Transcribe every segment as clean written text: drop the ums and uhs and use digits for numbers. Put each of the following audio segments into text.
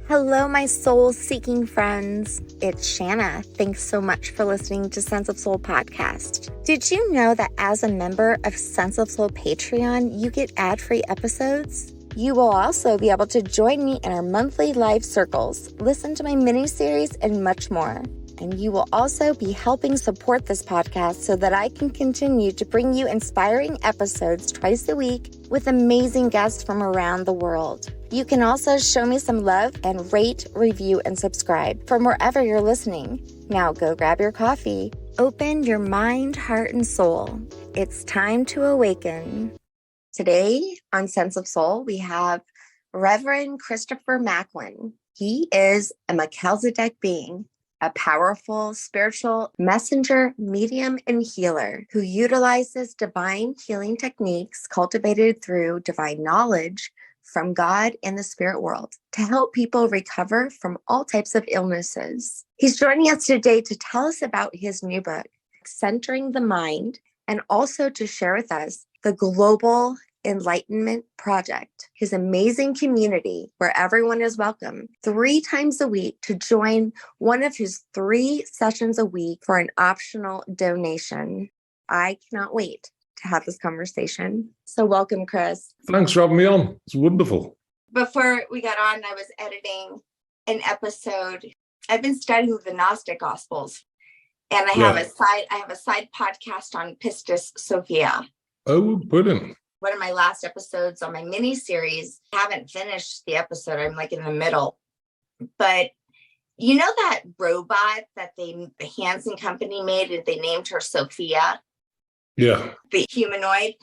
Hello, my soul-seeking friends. It's Shanna. Thanks so much for listening to Sense of Soul podcast. Did you know that as a member of Sense of Soul Patreon, you get ad-free episodes? You will also be able to join me in our monthly live circles, listen to my mini-series, and much more. And you will also be helping support this podcast so that I can continue to bring you inspiring episodes twice a week with amazing guests from around the world. You can also show me some love and rate, review, and subscribe from wherever you're listening. Now go grab your coffee. Open your mind, heart, and soul. It's time to awaken. Today on Sense of Soul, we have Reverend Christopher Macklin. He is a Melchizedek Being, a powerful spiritual messenger, medium, and healer who utilizes divine healing techniques cultivated through divine knowledge from God and the spirit world to help people recover from all types of illnesses. He's joining us today to tell us about his new book, Centering the Mind, and also to share with us the global Enlightenment project, his amazing community where everyone is welcome 3 times a week to join one of his 3 sessions a week for an optional donation. I cannot wait to have this conversation. So welcome, Chris. Thanks for having me on. It's wonderful. Before we got on, I was editing an episode. I've been studying the Gnostic Gospels, and I have a side podcast on Pistis Sophia. Oh, brilliant. One of my last episodes on my mini series. I haven't finished the episode. I'm like in the middle. But you know that robot that the Hansen company made, and they named her Sophia? Yeah. The humanoid.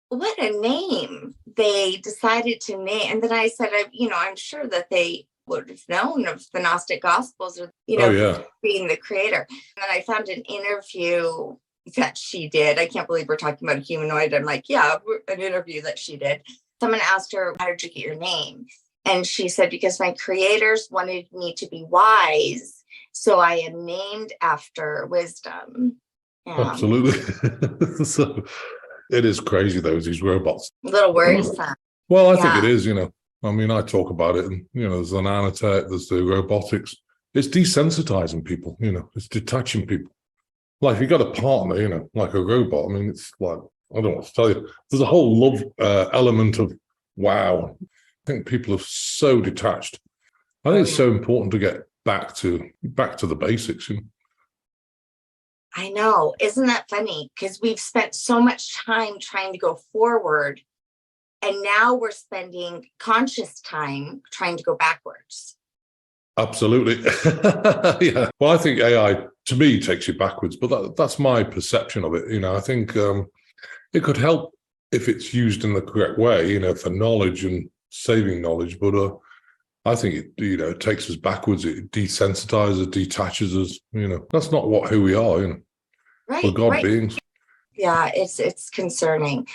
What a name they decided to name. And then I said, I'm sure that they would have known of the Gnostic Gospels or, being the creator. And then I found an interview that she did. I can't believe we're talking about a humanoid. I'm like, yeah, an interview that she did. Someone asked her, how did you get your name? And she said, because my creators wanted me to be wise. So I am named after wisdom. Absolutely. So it is crazy, these robots. A little worrisome. Well, I think it is, I mean, I talk about it and, there's the nanotech, there's the robotics. It's desensitizing people, it's detaching people. Like if you got a partner, like a robot, I mean, it's like, I don't know what to tell you. There's a whole love element of, wow. I think people are so detached. I think it's so important to get back to the basics. I know. Isn't that funny? Because we've spent so much time trying to go forward, and now we're spending conscious time trying to go backwards. Absolutely. Yeah. Well, I think AI, to me, takes you backwards, but that's my perception of it. I think it could help if it's used in the correct way, for knowledge and saving knowledge. But I think it takes us backwards. It desensitizes, detaches us. That's not who we are. Right. We're God beings. Yeah, it's concerning.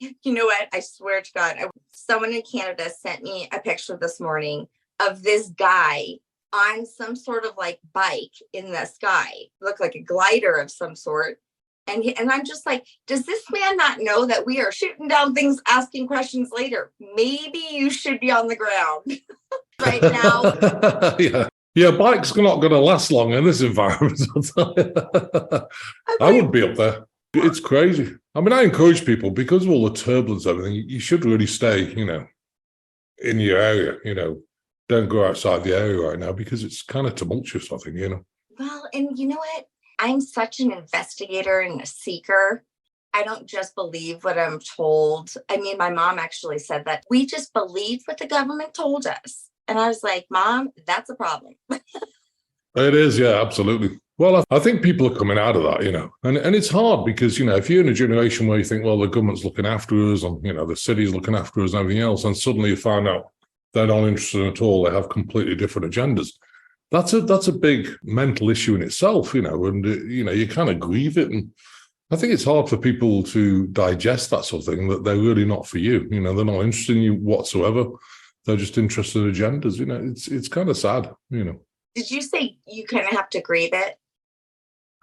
You know what? I swear to God, someone in Canada sent me a picture this morning of this guy on some sort of like bike in the sky. Looked like a glider of some sort. And I'm just like, does this man not know that we are shooting down things, asking questions later? Maybe you should be on the ground right now. Yeah, bikes are not going to last long in this environment. I would be up there. It's crazy. I mean, I encourage people, because of all the turbulence and everything, you should really stay, in your area, Don't go outside the area right now because it's kind of tumultuous, I think, Well, and you know what? I'm such an investigator and a seeker. I don't just believe what I'm told. I mean, my mom actually said that we just believe what the government told us. And I was like, Mom, that's a problem. It is, yeah, absolutely. Well, I think people are coming out of that, and it's hard because, if you're in a generation where you think, well, the government's looking after us and, the city's looking after us and everything else, and suddenly you find out they're not interested at all, they have completely different agendas. That's a big mental issue in itself, and, you kind of grieve it. And I think it's hard for people to digest that sort of thing, that they're really not for you. They're not interested in you whatsoever. They're just interested in agendas. It's kind of sad, Did you say you kind of have to grieve it?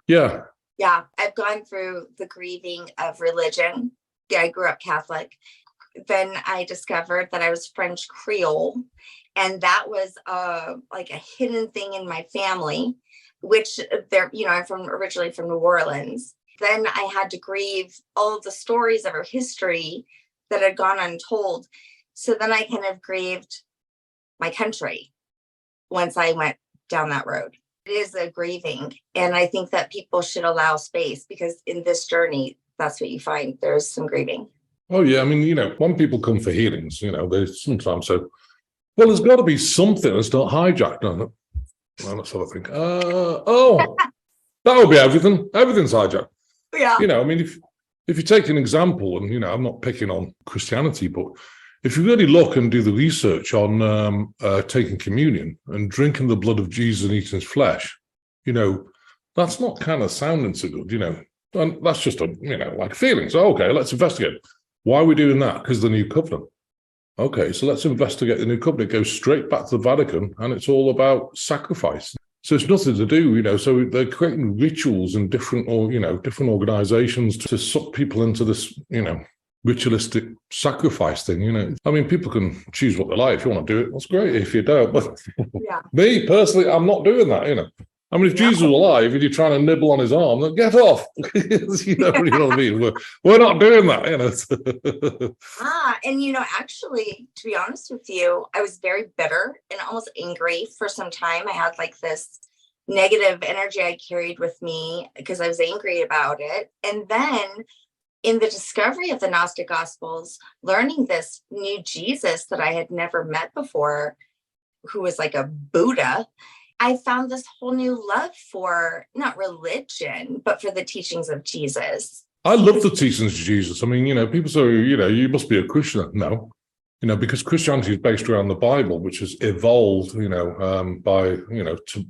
Yeah. Yeah, I've gone through the grieving of religion. Yeah, I grew up Catholic. then I discovered that I was French Creole, and that was like a hidden thing in my family, which I'm originally from New Orleans. Then I had to grieve all of the stories of our history that had gone untold. So then I kind of grieved my country once I went down that road. It is a grieving. And I think that people should allow space, because in this journey, that's what you find. There's some grieving. Oh, yeah. I mean, when people come for healings, they sometimes say, well, there's got to be something that's not hijacked on it. Well, let's have a think. That would be everything. Everything's hijacked. Yeah. I mean, if you take an example, and, I'm not picking on Christianity, but if you really look and do the research on taking communion and drinking the blood of Jesus and eating his flesh, that's not kind of sounding so good, and that's just like feelings. Okay, let's investigate. Why are we doing that? Because the new covenant. Okay, so let's investigate the new covenant. It goes straight back to the Vatican, and it's all about sacrifice. So it's nothing to do, so they're creating rituals and different organizations to suck people into this, ritualistic sacrifice thing, I mean, people can choose what they like. If you want to do it, that's great. If you don't, but me personally, I'm not doing that, I mean, if Jesus was alive and you're trying to nibble on his arm, then get off. You know what I mean? We're not doing that, And actually, to be honest with you, I was very bitter and almost angry for some time. I had like this negative energy I carried with me because I was angry about it. And then in the discovery of the Gnostic Gospels, learning this new Jesus that I had never met before, who was like a Buddha, I found this whole new love for not religion, but for the teachings of Jesus. I love the teachings of Jesus. I mean, people say, you must be a Christian. No, because Christianity is based around the Bible, which has evolved, by,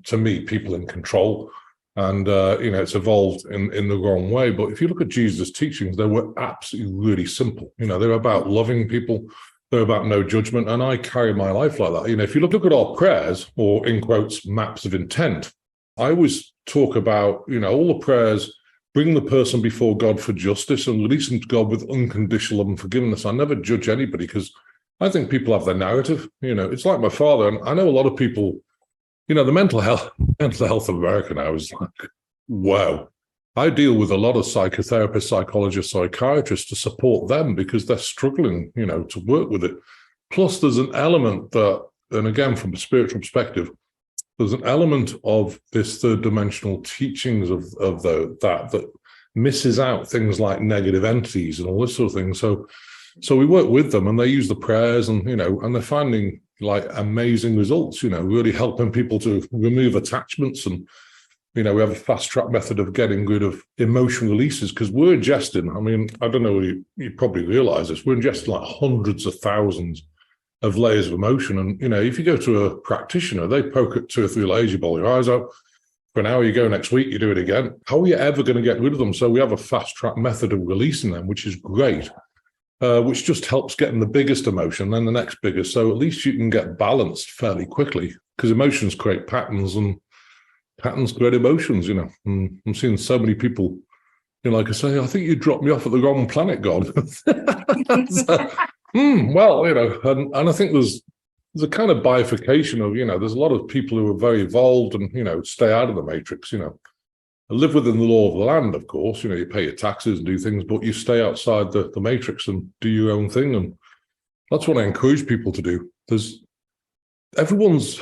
to me, people in control. And, it's evolved in the wrong way. But if you look at Jesus' teachings, they were absolutely really simple. They're about loving people. They're about no judgment. And I carry my life like that. If you look at our prayers, or in quotes, maps of intent, I always talk about, all the prayers, bring the person before God for justice and release them to God with unconditional love and forgiveness. I never judge anybody, because I think people have their narrative. It's like my father. And I know a lot of people, the mental health of America now is like, wow. I deal with a lot of psychotherapists, psychologists, psychiatrists to support them, because they're struggling, to work with it. Plus, there's an element that, and again, from a spiritual perspective, there's an element of this third dimensional teachings of that misses out things like negative entities and all this sort of thing. So we work with them, and they use the prayers, and and they're finding like amazing results, really helping people to remove attachments. And we have a fast track method of getting rid of emotion releases, because we're ingesting, I mean, I don't know, you probably realize this, we're ingesting like hundreds of thousands of layers of emotion. And if you go to a practitioner, they poke at 2 or 3 layers, you ball your eyes out for an hour, you go next week, you do it again. How are you ever going to get rid of them? So we have a fast track method of releasing them, which is great. Which just helps getting the biggest emotion, then the next biggest. So at least you can get balanced fairly quickly, because emotions create patterns, and patterns create emotions, And I'm seeing so many people, like I say, I think you dropped me off at the wrong planet, God. Well, and I think there's a kind of bifurcation of, there's a lot of people who are very evolved and, stay out of the matrix, live within the law of the land, of course, you pay your taxes and do things, but you stay outside the matrix and do your own thing. And that's what I encourage people to do. Everyone's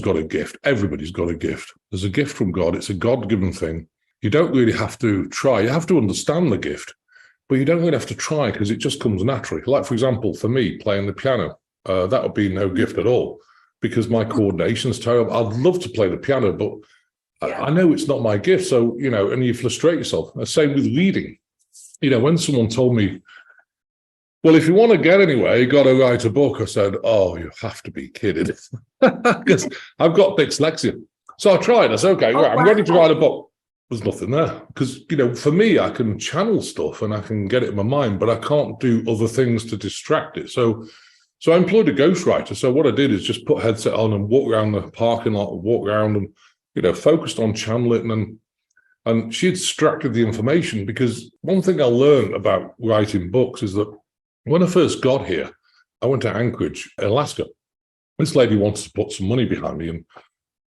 got a gift. Everybody's got a gift. There's a gift from God. It's a God-given thing. You don't really have to try. You have to understand the gift, but you don't really have to try, because it just comes naturally. Like, for example, for me, playing the piano, that would be no gift at all, because my coordination's terrible. I'd love to play the piano, but I know it's not my gift. So, and you frustrate yourself. Same with reading. When someone told me, well, if you want to get anywhere, you got to write a book, I said, oh, you have to be kidding. Because I've got dyslexia. So I tried. I said, okay, right, I'm ready to write a book. There's nothing there. Because, for me, I can channel stuff and I can get it in my mind, but I can't do other things to distract it. So I employed a ghostwriter. So what I did is just put a headset on and walk around the parking lot, walk around and, focused on channeling, and she extracted the information. Because one thing I learned about writing books is that, When I first got here, I went to Anchorage, Alaska. This lady wanted to put some money behind me. And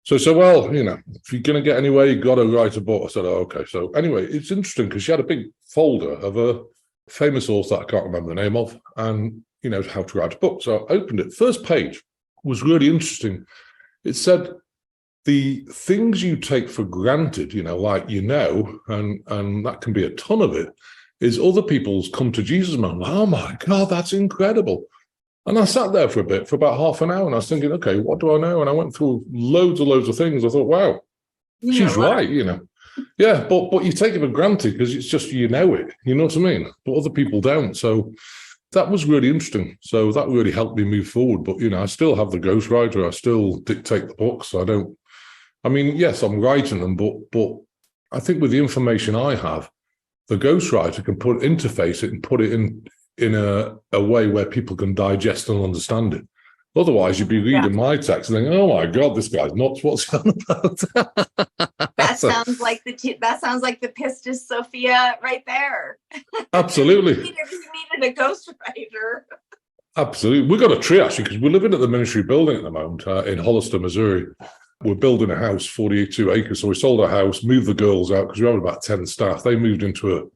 so I said, well, if you're going to get anywhere, you've got to write a book. I said, oh, okay. So anyway, it's interesting because she had a big folder of a famous author I can't remember the name of, and, how to write a book. So I opened it. First page was really interesting. It said, the things you take for granted, and that can be a ton of it, is other people's come to Jesus. And I'm like, oh my God, that's incredible. And I sat there for a bit, for about half an hour, and I was thinking, okay, what do I know? And I went through loads of things. I thought, wow, she's right, Yeah, but you take it for granted because it's just, it, you know what I mean? But other people don't. So that was really interesting. So that really helped me move forward. But, I still have the ghostwriter. I still dictate the books. Yes, I'm writing them, but I think with the information I have, the ghostwriter can interface it and put it in a way where people can digest and understand it. Otherwise, you'd be reading my text and thinking, "Oh my God, this guy's nuts! What's he on about?" That sounds like the Pistis Sophia right there. Absolutely, you needed a ghostwriter. Absolutely, we've got a tree actually because we're living at the ministry building at the moment in Hollister, Missouri. We're building a house, 42 acres. So we sold our house, moved the girls out because we have about 10 staff. They moved into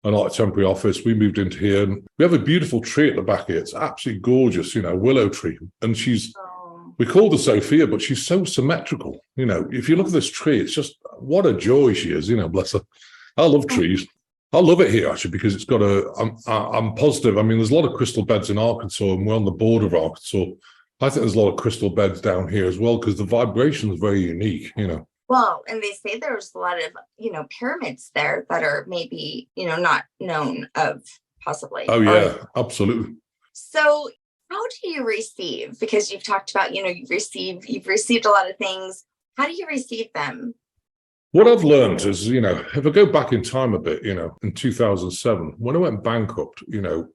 an temporary office. We moved into here, and we have a beautiful tree at the back here. It's absolutely gorgeous, willow tree. And we called her Sophia, but she's so symmetrical. If you look at this tree, it's just what a joy she is. Bless her. I love trees. I love it here actually because it's got I'm positive. There's a lot of crystal beds in Arkansas, and we're on the border of Arkansas. I think there's a lot of crystal beds down here as well because the vibration is very unique. Well, and they say there's a lot of, pyramids there that are maybe, not known of possibly. Oh, yeah, absolutely. So how do you receive? Because you've talked about, you've received a lot of things. How do you receive them? What I've learned is, if I go back in time a bit, in 2007, when I went bankrupt,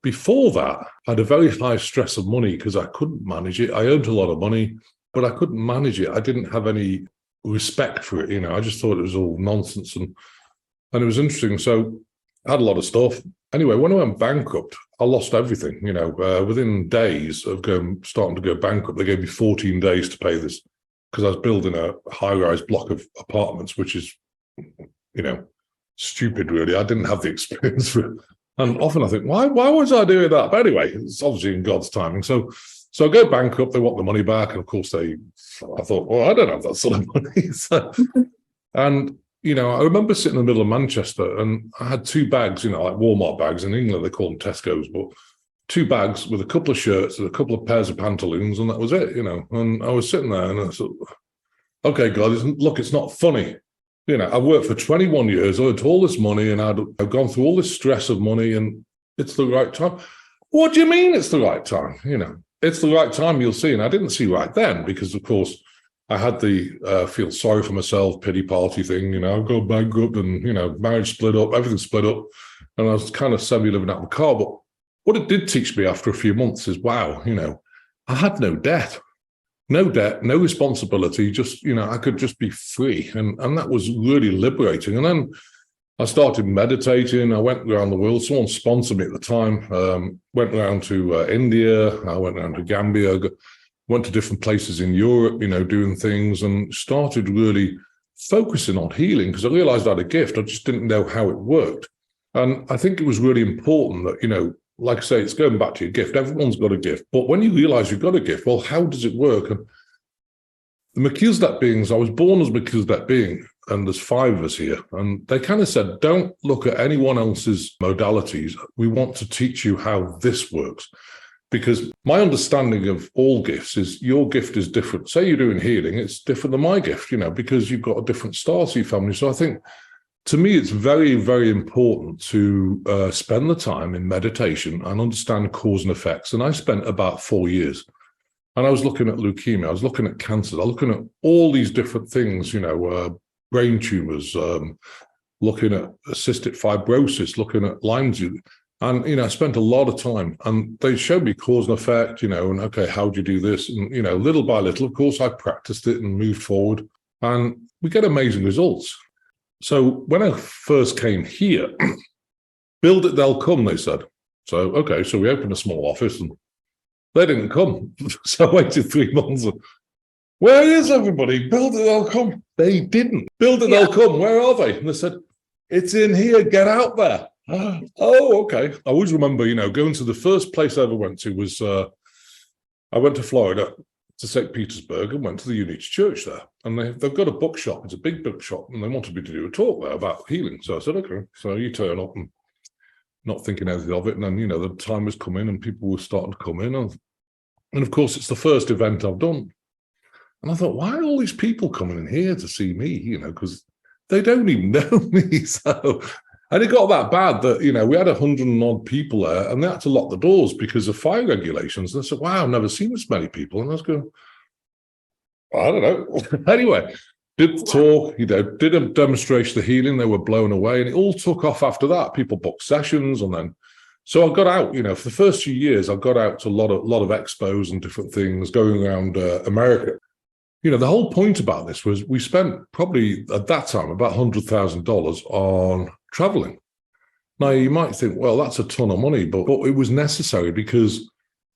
before that, I had a very high stress of money because I couldn't manage it. I earned a lot of money, but I couldn't manage it. I didn't have any respect for it. I just thought it was all nonsense. And it was interesting. So I had a lot of stuff. Anyway, when I went bankrupt, I lost everything. Within days of starting to go bankrupt, they gave me 14 days to pay this because I was building a high-rise block of apartments, which is, stupid, really. I didn't have the experience for it. And often I think, why was I doing that? But anyway, it's obviously in God's timing. So I go bankrupt, they want the money back. And of course, I thought, well, I don't have that sort of money. And, I remember sitting in the middle of Manchester and I had 2 bags, like Walmart bags. In England, they call them Tesco's, but 2 bags with a couple of shirts and a couple of pairs of pantaloons. And that was it, And I was sitting there and I thought, okay, God, it's not funny. I've worked for 21 years, I earned all this money and I've gone through all this stress of money and it's the right time. What do you mean it's the right time? It's the right time, you'll see. And I didn't see right then because, of course, I had the feel sorry for myself, pity party thing. I've gone bankrupt and, marriage split up, everything split up. And I was kind of semi-living out of the car. But what it did teach me after a few months is, wow, I had no debt. No debt, no responsibility, just, I could just be free. And that was really liberating. And then I started meditating. I went around the world. Someone sponsored me at the time. Went around to India. I went around to Gambia. Went to different places in Europe, doing things and started really focusing on healing because I realized I had a gift. I just didn't know how it worked. And I think it was really important that, like I say, it's going back to your gift. Everyone's got a gift. But when you realize you've got a gift, well, how does it work? And the Melchizedek beings, I was born as Melchizedek being, and there's 5 of us here. And they kind of said, don't look at anyone else's modalities. We want to teach you how this works. Because my understanding of all gifts is your gift is different. Say you're doing healing, it's different than my gift, because you've got a different starseed family. So I think, to me, it's very, very important to spend the time in meditation and understand cause and effects. And I spent about 4 years. And I was looking at leukemia, I was looking at cancer, I was looking at all these different things, brain tumors, looking at cystic fibrosis, looking at Lyme disease. And, I spent a lot of time and they showed me cause and effect, and okay, how do you do this? And, little by little, of course, I practiced it and moved forward and we get amazing results. So when I first came here, build it, they'll come, they said. So, okay, so we opened a small office and they didn't come. So I waited 3 months. Where is everybody? Build it, they'll come. They didn't. Build it, they'll come. Where are they? And they said, it's in here. Get out there. Oh, okay. I always remember, going to the first place I ever went to was, I went to Florida, to St. Petersburg, and went to the Unity Church there. And they've got a bookshop. It's a big bookshop. And they wanted me to do a talk there about healing. So I said, okay. So you turn up and not thinking anything of it. And then, the time was coming and people were starting to come in. And of course, it's the first event I've done. And I thought, why are all these people coming in here to see me? Because they don't even know me. So, and it got that bad that, we had 100 and odd people there and they had to lock the doors because of fire regulations. And I said, wow, I've never seen this many people. And I was going, I don't know. Anyway, did the talk, did a demonstration of healing. They were blown away and it all took off after that. People booked sessions and then, so I got out, for the first few years, I got out to a lot of expos and different things going around America. The whole point about this was we spent probably at that time about $100,000 on traveling. Now, you might think, well, that's a ton of money, but it was necessary because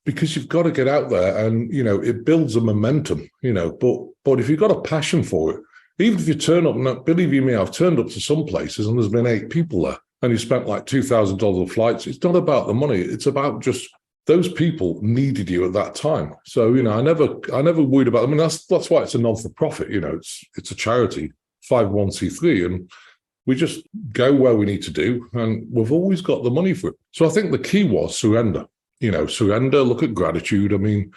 you've got to get out there and, it builds a momentum, but if you've got a passion for it, even if you turn up, and believe you me, I've turned up to some places and there's been 8 people there and you spent like $2,000 of flights. It's not about the money. It's about just those people needed you at that time. So, I never worried about them. I mean, that's why it's a non-for-profit, it's a charity, 501c3, and we just go where we need to do, and we've always got the money for it. So I think the key was surrender, surrender, look at gratitude. I mean,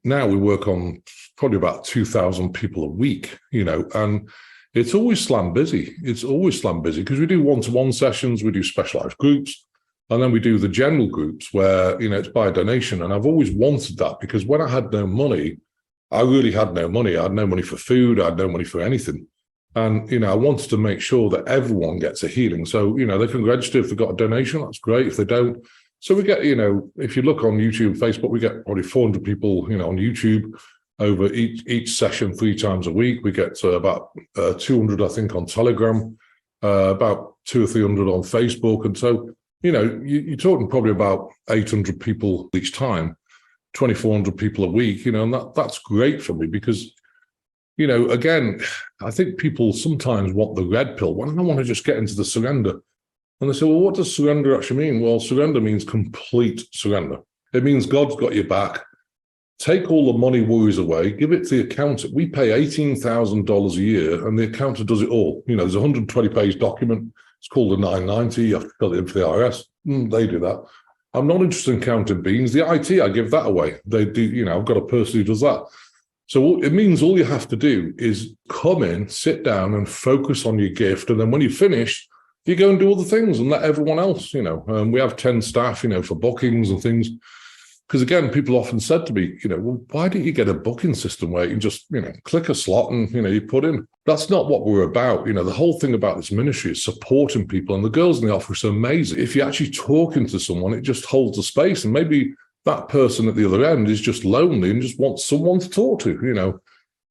now we work on probably about 2,000 people a week, and it's always slam busy. It's always slam busy because we do one-to-one sessions, we do specialized groups, and then we do the general groups where, it's by donation. And I've always wanted that because when I had no money, I really had no money. I had no money for food. I had no money for anything. And, I wanted to make sure that everyone gets a healing. So, they can register if they've got a donation. That's great. If they don't. So we get, if you look on YouTube, Facebook, we get probably 400 people, on YouTube over each session 3 times a week. We get about 200, I think, on Telegram, about 200 or 300 on Facebook. And so, you're talking probably about 800 people each time, 2,400 people a week, and that's great for me because, again, I think people sometimes want the red pill. Why don't I want to just get into the surrender? And they say, well, what does surrender actually mean? Well, surrender means complete surrender. It means God's got your back. Take all the money worries away, give it to the accountant. We pay $18,000 a year and the accountant does it all. There's a 120-page document. It's called a 990. You have to fill it in for the IRS. They do that. I'm not interested in counting beans. The IT, I give that away. They do, I've got a person who does that. So it means all you have to do is come in, sit down and focus on your gift. And then when you finish, you go and do other things and let everyone else, we have 10 staff, for bookings and things. Because again, people often said to me, well, why don't you get a booking system where you can just, click a slot and, you put in. That's not what we're about. The whole thing about this ministry is supporting people. And the girls in the office are amazing. If you're actually talking to someone, it just holds a space. And maybe that person at the other end is just lonely and just wants someone to talk to,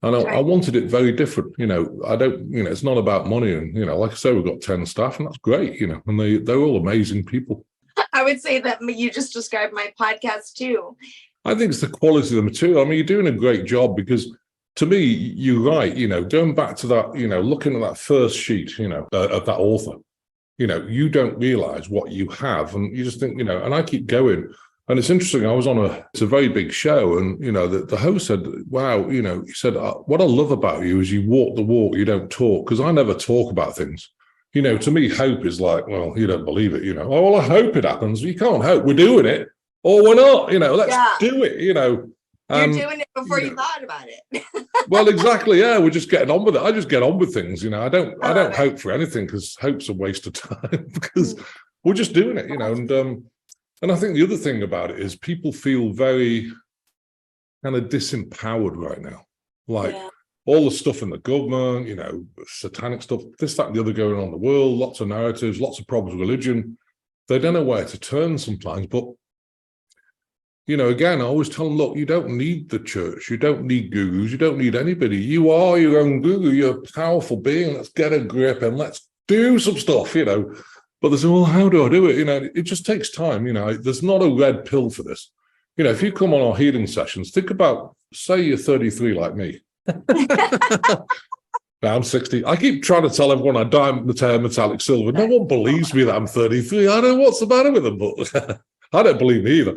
And I wanted it very different. I don't, it's not about money. And, like I say, we've got 10 staff and that's great, and they're all amazing people. I would say that you just described my podcast too. I think it's the quality of the material. I mean, you're doing a great job because to me, you're right, going back to that, looking at that first sheet, of that author, you don't realize what you have. And you just think, and I keep going. And it's interesting. I was on it's a very big show. And, the host said, wow, he said, what I love about you is you walk the walk, you don't talk. Because I never talk about things. To me, hope is like, well, you don't believe it, oh, well, I hope it happens. You can't hope. We're doing it or we're not, let's do it, You're doing it before you thought about it. Well, exactly. Yeah. We're just getting on with it. I just get on with things, I don't hope for anything because hope's a waste of time because we're just doing it, and I think the other thing about it is people feel very kind of disempowered right now. Like, all the stuff in the government, satanic stuff, this, that, and the other going on in the world, lots of narratives, lots of problems with religion. They don't know where to turn sometimes. But, again, I always tell them, look, you don't need the church. You don't need gurus. You don't need anybody. You are your own guru. You're a powerful being. Let's get a grip and let's do some stuff, But they say, well, how do I do it? It just takes time. There's not a red pill for this. If you come on our healing sessions, think about, say you're 33 like me. Now I'm 60. I keep trying to tell everyone I dye my hair metallic silver. No one believes me that I'm 33. I don't know what's the matter with them, but I don't believe me either.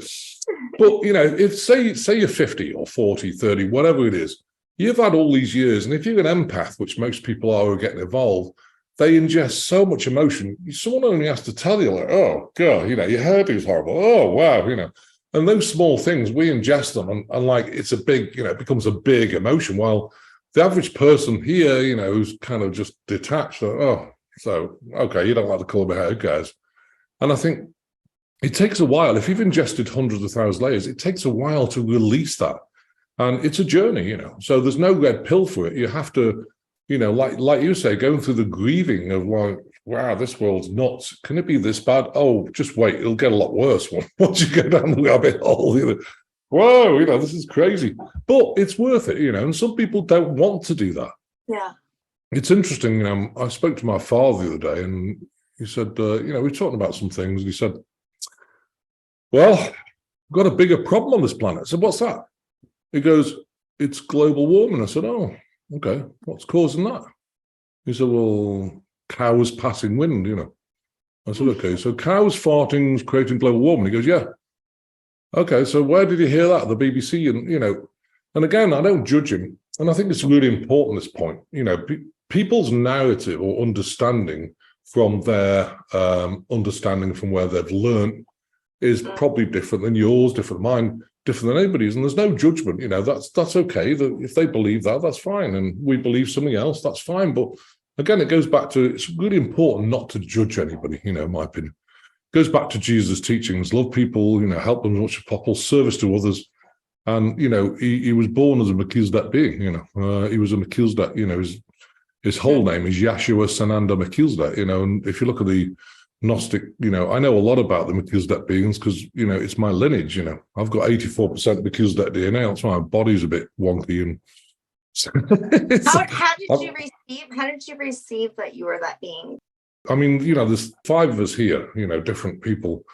But, if say you're 50 or 40, 30, whatever it is, you've had all these years. And if you're an empath, which most people are who are getting involved, they ingest so much emotion. Someone only has to tell you, like, oh, God, your hairdo's horrible. Oh, wow, And those small things, we ingest them. And like, it's a big, it becomes a big emotion. While the average person here, who's kind of just detached, okay, you don't like the colour of my hair, who cares? And I think it takes a while. If you've ingested hundreds of thousands of layers, it takes a while to release that. And it's a journey, So there's no red pill for it. You have to, like you say, going through the grieving of like, wow, this world's nuts. Can it be this bad? Oh, just wait. It'll get a lot worse once you go down the rabbit hole. Whoa, this is crazy. But it's worth it, and some people don't want to do that. Yeah. It's interesting. I spoke to my father the other day and he said, we were talking about some things. And he said, well, we've got a bigger problem on this planet. I said, what's that? He goes, it's global warming. I said, oh, okay. What's causing that? He said, well, cows passing wind, I said, okay, so cows farting is creating global warming. He goes, yeah. Okay, so where did you hear that? The BBC, and again, I don't judge him. And I think it's really important, this point. People's narrative or understanding from their understanding from where they've learned is probably different than yours, different than mine, different than anybody's. And there's no judgment, that's okay. If they believe that, that's fine. And we believe something else, that's fine. But again, it goes back to, it's really important not to judge anybody, in my opinion. It goes back to Jesus' teachings, love people, help them as much as possible, service to others. And, he was born as a Melchizedek being, he was a Melchizedek, his whole name is Yeshua Sananda Melchizedek, and if you look at the Gnostic, I know a lot about the Melchizedek beings because, it's my lineage, I've got 84% Melchizedek DNA, that's why my body's a bit wonky. And how did you receive that you were that being? I mean, there's 5 of us here, different people.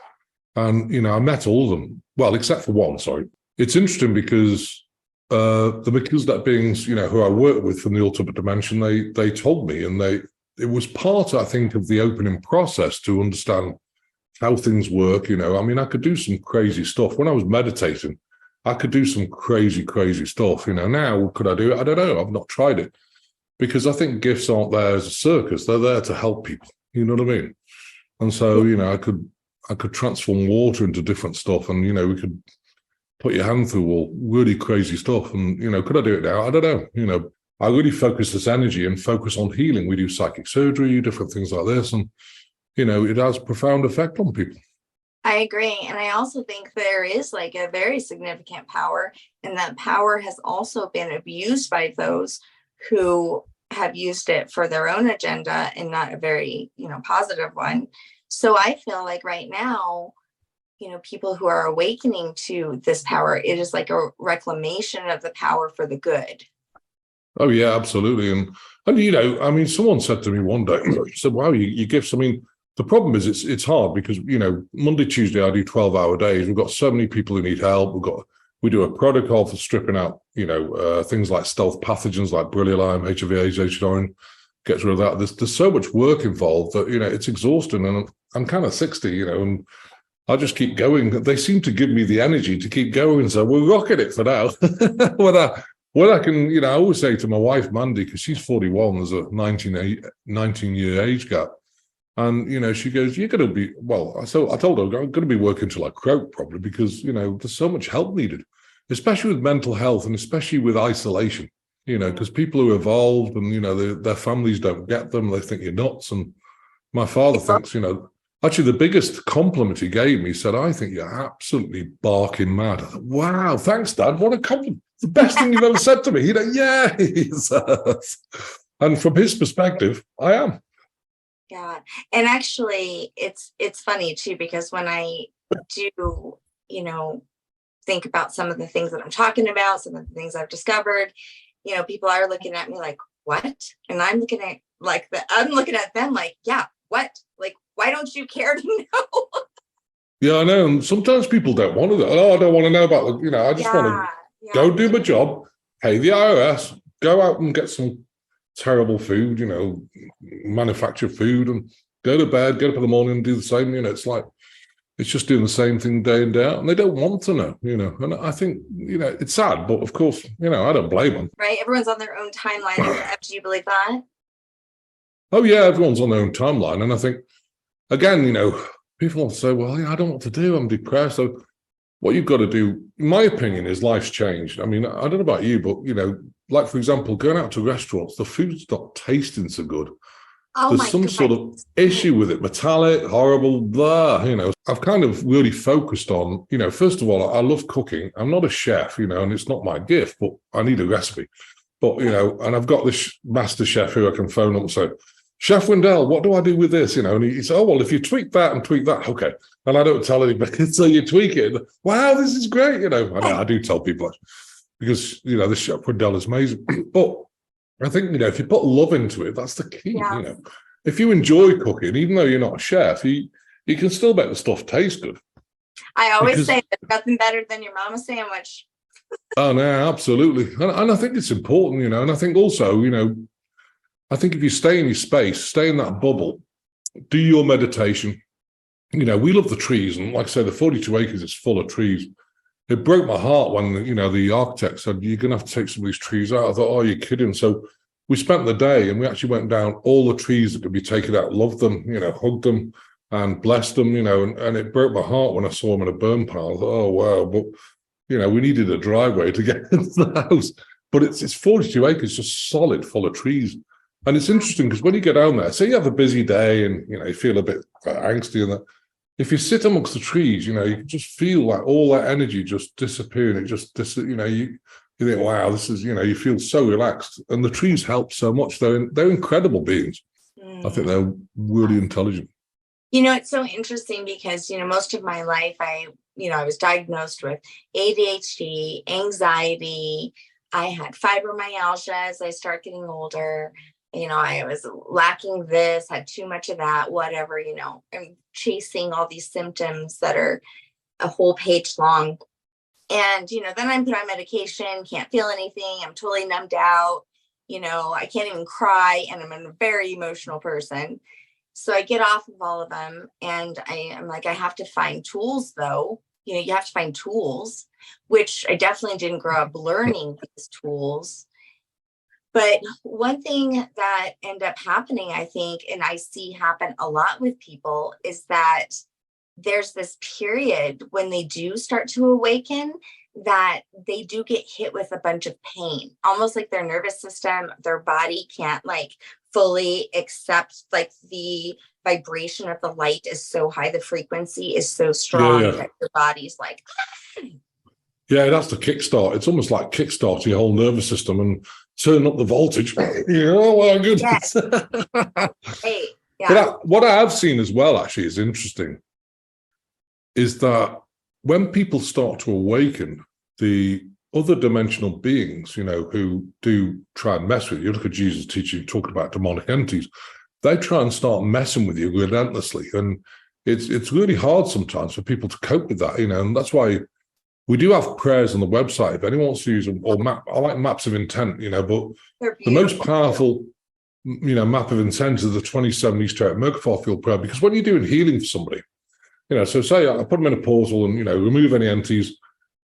And, I met all of them. Well, except for one, sorry. It's interesting because the Melchizedek beings, who I work with from the ultimate dimension, they told me, and it was part, I think, of the opening process to understand how things work. I mean, I could do some crazy stuff. When I was meditating, I could do some crazy, crazy stuff. Now, could I do it? I don't know. I've not tried it. Because I think gifts aren't there as a circus. They're there to help people. You know what I mean? And so, I could transform water into different stuff. And, we could put your hand through all really crazy stuff. And, could I do it now? I don't know. I really focus this energy and focus on healing. We do psychic surgery, different things like this. And, it has a profound effect on people. I agree. And I also think there is like a very significant power. And that power has also been abused by those who have used it for their own agenda and not a very, positive one. So I feel like right now, people who are awakening to this power, it is like a reclamation of the power for the good. Oh, yeah, absolutely. And I mean, someone said to me one day, said, wow, you gifts. I mean, the problem is it's hard because, Monday, Tuesday, I do 12-hour days. We've got so many people who need help. We do a protocol for stripping out, things like stealth pathogens like Borrelia, HIV, Agent Orange, gets rid of that. There's so much work involved that, it's exhausting. And I'm kind of 60, and I just keep going. They seem to give me the energy to keep going. So we're rocking it for now. When I can, I always say to my wife, Mandy, because she's 41, there's a 19-year age gap. And, she goes, you're going to be, so I told her, I'm going to be working till I croak probably because, there's so much help needed, especially with mental health and especially with isolation, because people who are evolved and, their families don't get them. They think you're nuts. And my father thinks, actually the biggest compliment he gave me, he said, I think you're absolutely barking mad. I thought, wow, thanks, Dad. What a compliment. The best thing you've ever said to me. Yeah. And from his perspective, I am. Yeah. And actually it's funny too, because when I do, think about some of the things that I'm talking about, some of the things I've discovered, people are looking at me like, what? And I'm looking at them like, yeah, what? Like, Why don't you care to know? Yeah, I know. And sometimes people don't want to. Oh, I don't want to know about the, I just want to go do my job, pay the IRS, go out and get some terrible food, manufactured food, and go to bed, get up in the morning and do the same. It's like, it's just doing the same thing day in, day out. And they don't want to know, And I think, it's sad, but of course, I don't blame them. Right. Everyone's on their own timeline. Do you believe that? Oh, yeah, everyone's on their own timeline. And I think, again, people will say, well, I don't know what to do. I'm depressed. So what you've got to do, in my opinion, is life's changed. I mean, I don't know about you, but, like, for example, going out to restaurants, the food's not tasting so good. There's some sort of issue with it, metallic, horrible, blah, I've kind of really focused on, first of all, I love cooking. I'm not a chef, and it's not my gift, but I need a recipe. But, and I've got this master chef who I can phone up and say, Chef Wendell, what do I do with this? And he said, oh, well, if you tweak that and tweak that, okay. And I don't tell anybody until you tweak it. Wow, this is great, I do tell people because, the Chef Wendell is amazing. But I think, if you put love into it, that's the key, If you enjoy cooking, even though you're not a chef, you can still make the stuff taste good. I always say there's nothing better than your mama sandwich. Oh, no, absolutely. And I think it's important, and I think also, I think if you stay in your space, stay in that bubble, do your meditation. We love the trees. And like I say, the 42 acres is full of trees. It broke my heart when, the architect said, you're going to have to take some of these trees out. I thought, oh, you're kidding. So we spent the day and we actually went down all the trees that could be taken out, loved them, hugged them and blessed them, and it broke my heart when I saw them in a burn pile. I thought, oh, wow. But, we needed a driveway to get into the house. But it's 42 acres, just solid, full of trees. And it's interesting because when you get down there, say you have a busy day and, you feel a bit angsty and that, if you sit amongst the trees, you can just feel like all that energy just disappearing. It just, you think, wow, this is, you feel so relaxed. And the trees help so much. They're incredible beings. I think they're really intelligent. It's so interesting because, most of my life, I was diagnosed with ADHD, anxiety. I had fibromyalgia as I start getting older. I was lacking this, had too much of that, whatever, I'm chasing all these symptoms that are a whole page long. And, then I'm put on medication, can't feel anything. I'm totally numbed out. I can't even cry. And I'm a very emotional person. So I get off of all of them. And I'm like, I have to find tools, though. You have to find tools, which I definitely didn't grow up learning these tools. But one thing that ended up happening, I think, and I see happen a lot with people, is that there's this period when they do start to awaken that they do get hit with a bunch of pain, almost like their nervous system, their body can't fully accept the vibration of the light is so high, the frequency is so strong that your body's like. Yeah, that's the kickstart. It's almost like kickstart your whole nervous system and turn up the voltage. Oh, my goodness. Yes. Hey, yeah. But what I have seen as well, actually, is interesting, is that when people start to awaken, the other dimensional beings, who do try and mess with you, look at Jesus teaching, talking about demonic entities, they try and start messing with you relentlessly. And it's really hard sometimes for people to cope with that, and that's why we do have prayers on the website. If anyone wants to use them, or map, I like maps of intent, but the most powerful, map of intent is the 27 Easter egg Merkafar field prayer. Because when you're doing healing for somebody, so say I put them in a portal and, remove any entities,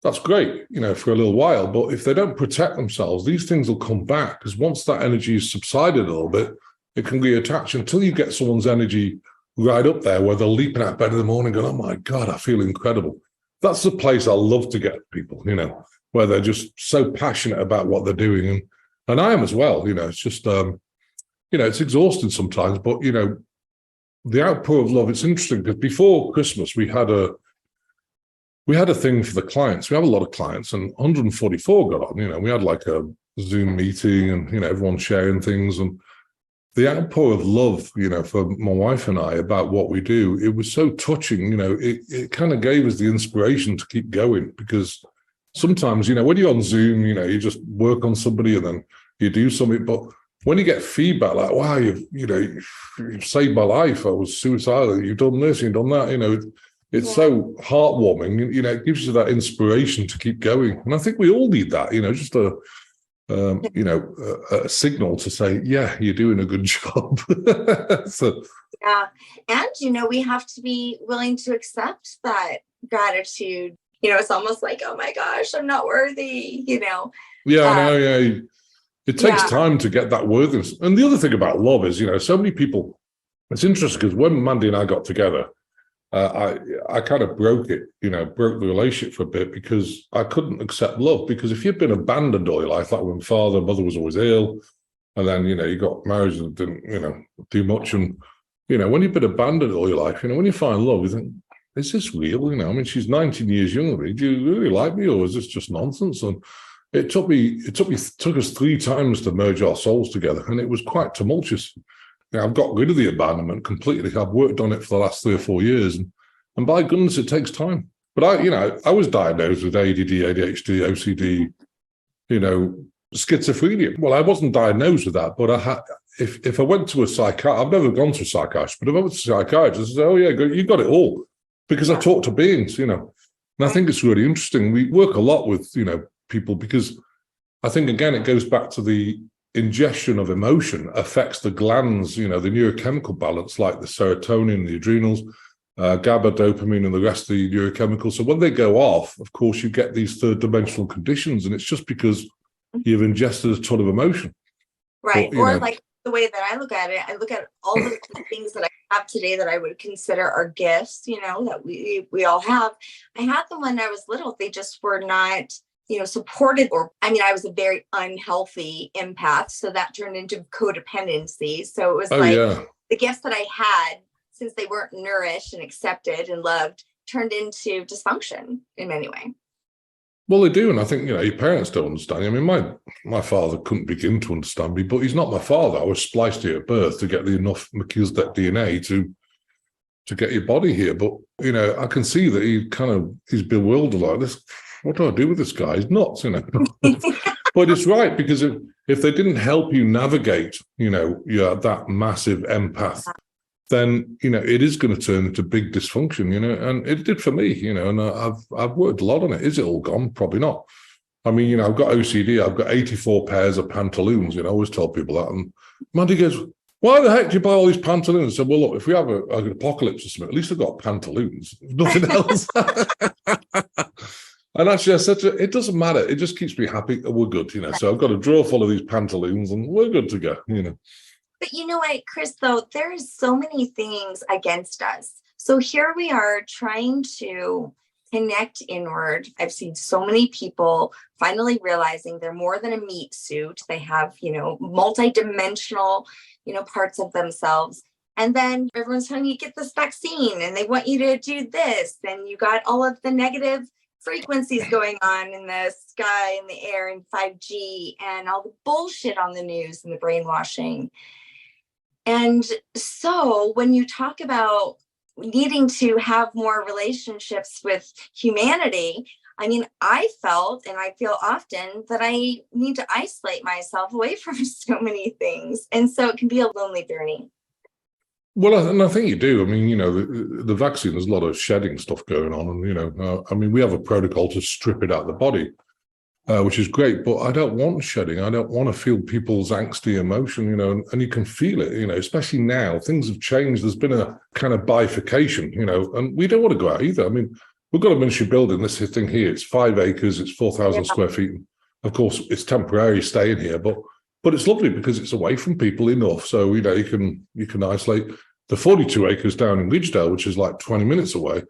that's great, for a little while. But if they don't protect themselves, these things will come back, because once that energy is subsided a little bit, it can reattach until you get someone's energy right up there where they're leaping out of bed in the morning going, oh my God, I feel incredible. That's the place I love to get people, where they're just so passionate about what they're doing. And I am as well, it's just, it's exhausting sometimes, but, the outpour of love, it's interesting because before Christmas, we had a thing for the clients. We have a lot of clients and 144 got on, we had like a Zoom meeting and, everyone sharing things. And the outpour of love, for my wife and I about what we do, it was so touching, it kind of gave us the inspiration to keep going, because sometimes, when you're on Zoom, you just work on somebody and then you do something, but when you get feedback like, wow, you've saved my life. I was suicidal. You've done this, you've done that. It's so heartwarming. It gives you that inspiration to keep going. And I think we all need that. Just a signal to say, yeah, you're doing a good job. So, yeah, and we have to be willing to accept that gratitude. It's almost like, oh my gosh, I'm not worthy. Yeah, I know. Yeah. It takes time to get that worthiness. And the other thing about love is, so many people, it's interesting because when Mandy and I got together, I kind of broke the relationship for a bit because I couldn't accept love. Because if you've been abandoned all your life, like when mother was always ill, and then, you got married and didn't, do much. And, when you've been abandoned all your life, when you find love, you think, is this real? She's 19 years younger than me. Do you really like me, or is this just nonsense? And it took us 3 times to merge our souls together, and it was quite tumultuous. I've got rid of the abandonment completely. I've worked on it for the last 3 or 4 years, and by goodness, it takes time. But I was diagnosed with ADD, ADHD, OCD, schizophrenia. Well, I wasn't diagnosed with that, but I had. If I went to a psychiatrist, I've never gone to a psychiatrist, but if I went to a psychiatrist, I said, "Oh yeah, you got it all," because I talk to beings, And I think it's really interesting. We work a lot with people, because I think, again, it goes back to the ingestion of emotion affects the glands, the neurochemical balance, like the serotonin, the adrenals, GABA, dopamine, and the rest of the neurochemicals. So when they go off, of course, you get these third dimensional conditions, and it's just because you've ingested a ton of emotion. Right. Or like the way that I look at it, I look at all the things that I have today that I would consider are gifts, that we all have. I had them when I was little. They just were not supported, I was a very unhealthy empath. So that turned into codependency. So it was the gifts that I had, since they weren't nourished and accepted and loved, turned into dysfunction in many ways. Well, they do. And I think, your parents don't understand. My father couldn't begin to understand me, but he's not my father. I was spliced here at birth to get enough Melchizedek DNA to get your body here. But, I can see that he's bewildered like this. What do I do with this guy? He's nuts, But it's right, because if they didn't help you navigate, you're that massive empath, then, it is going to turn into big dysfunction, and it did for me, and I've worked a lot on it. Is it all gone? Probably not. I've got OCD. I've got 84 pairs of pantaloons, I always tell people that. And Mandy goes, why the heck do you buy all these pantaloons? I said, well, look, if we have an apocalypse or something, at least I've got pantaloons, nothing else. And actually, I said to her, it doesn't matter. It just keeps me happy. We're good, So I've got a drawer full of these pantaloons, and we're good to go, But you know what, Chris, though, there is so many things against us. So here we are trying to connect inward. I've seen so many people finally realizing they're more than a meat suit. They have, multi-dimensional, parts of themselves. And then everyone's telling you, get this vaccine, and they want you to do this. And you got all of the negative frequencies going on in the sky and the air and 5G and all the bullshit on the news and the brainwashing. And so when you talk about needing to have more relationships with humanity, I felt, and I feel often, that I need to isolate myself away from so many things. And so it can be a lonely journey. Well, and I think you do. The vaccine, there's a lot of shedding stuff going on. And, we have a protocol to strip it out of the body, which is great. But I don't want shedding. I don't want to feel people's angsty emotion, and you can feel it, especially now. Things have changed. There's been a kind of bifurcation, and we don't want to go out either. We've got a ministry building, this thing here. It's 5 acres. It's 4,000 square feet. Of course, it's temporary staying here, but it's lovely because it's away from people enough. So, you can isolate. The 42 acres down in Ridgedale, which is like 20 minutes away,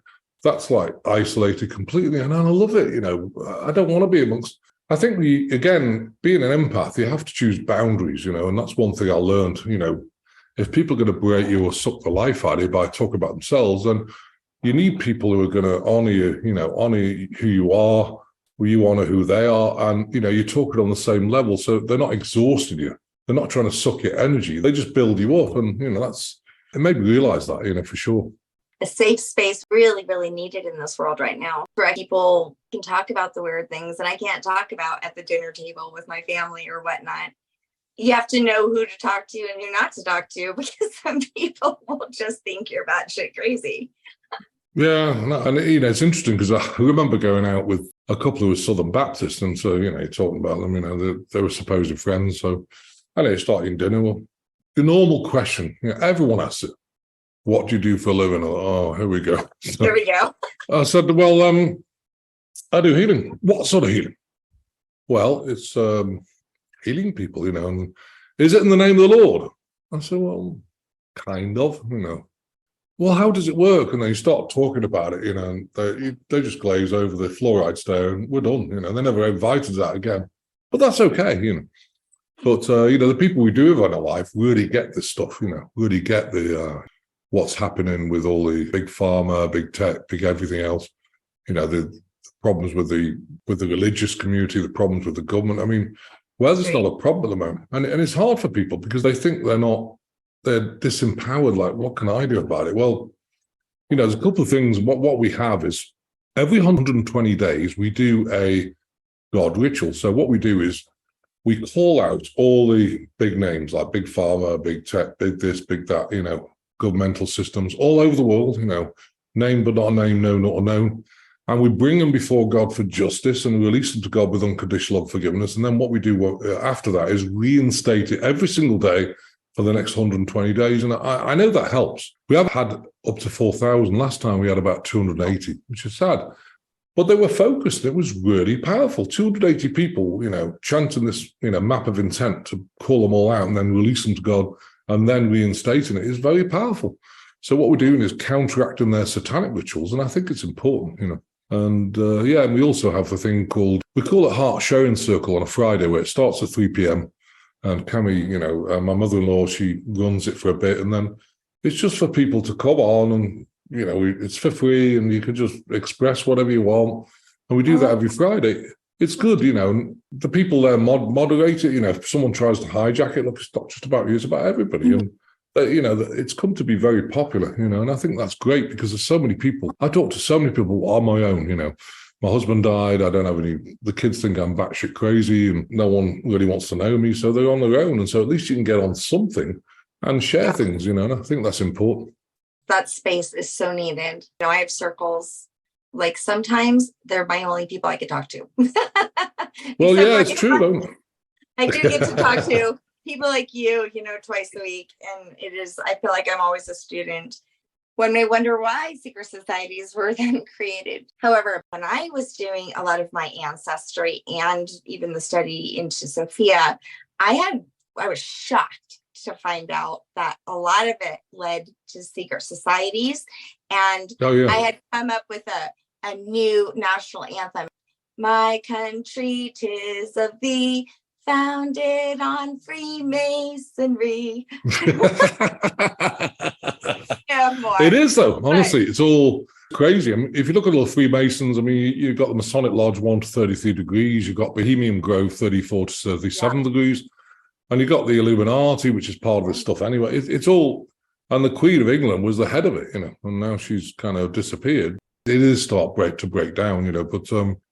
that's like isolated completely. And I love it. I don't want to be amongst. I think again, being an empath, you have to choose boundaries, and that's one thing I learned. If people are going to berate you or suck the life out of you by talking about themselves, then you need people who are going to honor you, honor who you are, you honor who they are, and you're talking on the same level, so they're not exhausting you. They're not trying to suck your energy. They just build you up, and it made me realize that, for sure. A safe space really, really needed in this world right now, where people can talk about the weird things that I can't talk about at the dinner table with my family or whatnot. you have to know who to talk to and who not to talk to, because some people will just think you're batshit crazy. Yeah, no, and it's interesting because I remember going out with a couple who were Southern Baptists, and so you're talking about them, they were supposed friends. So I starting dinner. Well, the normal question, everyone asks it: "What do you do for a living?" Oh, here we go. So Here we go. I said, "Well, I do healing." What sort of healing? Well, it's healing people, And is it in the name of the Lord? I said, well, kind of, Well, how does it work? And they start talking about it, and they just glaze over the fluoride stone. And we're done, They never invited that again. But that's okay, But, the people we do have in our life really get this stuff, really get the what's happening with all the big pharma, big tech, big everything else. The problems with the religious community, the problems with the government. I mean, weather's not a problem at the moment. And it's hard for people because they think they're disempowered. Like, what can I do about it? Well, there's a couple of things. What we have is every 120 days, we do a God ritual. So what we do is we call out all the big names like big pharma, big tech, big this, big that, governmental systems all over the world, named but not named, known, not unknown. And we bring them before God for justice and release them to God with unconditional love, forgiveness. And then what we do after that is reinstate it every single day for the next 120 days. And I know that helps. We have had up to 4,000. Last time we had about 280, which is sad. But they were focused. It was really powerful. 280 people, chanting this, map of intent to call them all out and then release them to God and then reinstating it is very powerful. So what we're doing is counteracting their satanic rituals. And I think it's important, And and we also have a thing we call it Heart Sharing Circle on a Friday where it starts at 3 p.m. And Cami, my mother-in-law, she runs it for a bit. And then it's just for people to come on and, it's for free and you can just express whatever you want. And we do that every Friday. It's good, and the people there moderate it. If someone tries to hijack it, look, it's not just about you, it's about everybody. And it's come to be very popular, and I think that's great because there's so many people. I talk to so many people on my own, My husband died. I don't have the kids think I'm batshit crazy and no one really wants to know me. So they're on their own. And so at least you can get on something and share things, and I think that's important. That space is so needed. I have circles. Like sometimes they're my only people I can talk to. Well, yeah, it's true, though. I do get to talk to people like you, twice a week. And I feel like I'm always a student. When I wonder why secret societies were then created. However, when I was doing a lot of my ancestry and even the study into Sophia, I was shocked to find out that a lot of it led to secret societies. And I had come up with a new national anthem. My country, 'tis of thee, founded on Freemasonry. It is, though. Honestly, it's all crazy. I mean, if you look at all the Freemasons, I mean, you've got the Masonic Lodge 1 to 33 degrees. You've got Bohemian Grove 34 to 37 degrees. And you've got the Illuminati, which is part of this stuff anyway. It's all, and the Queen of England was the head of it, and now she's kind of disappeared. It is start to break down,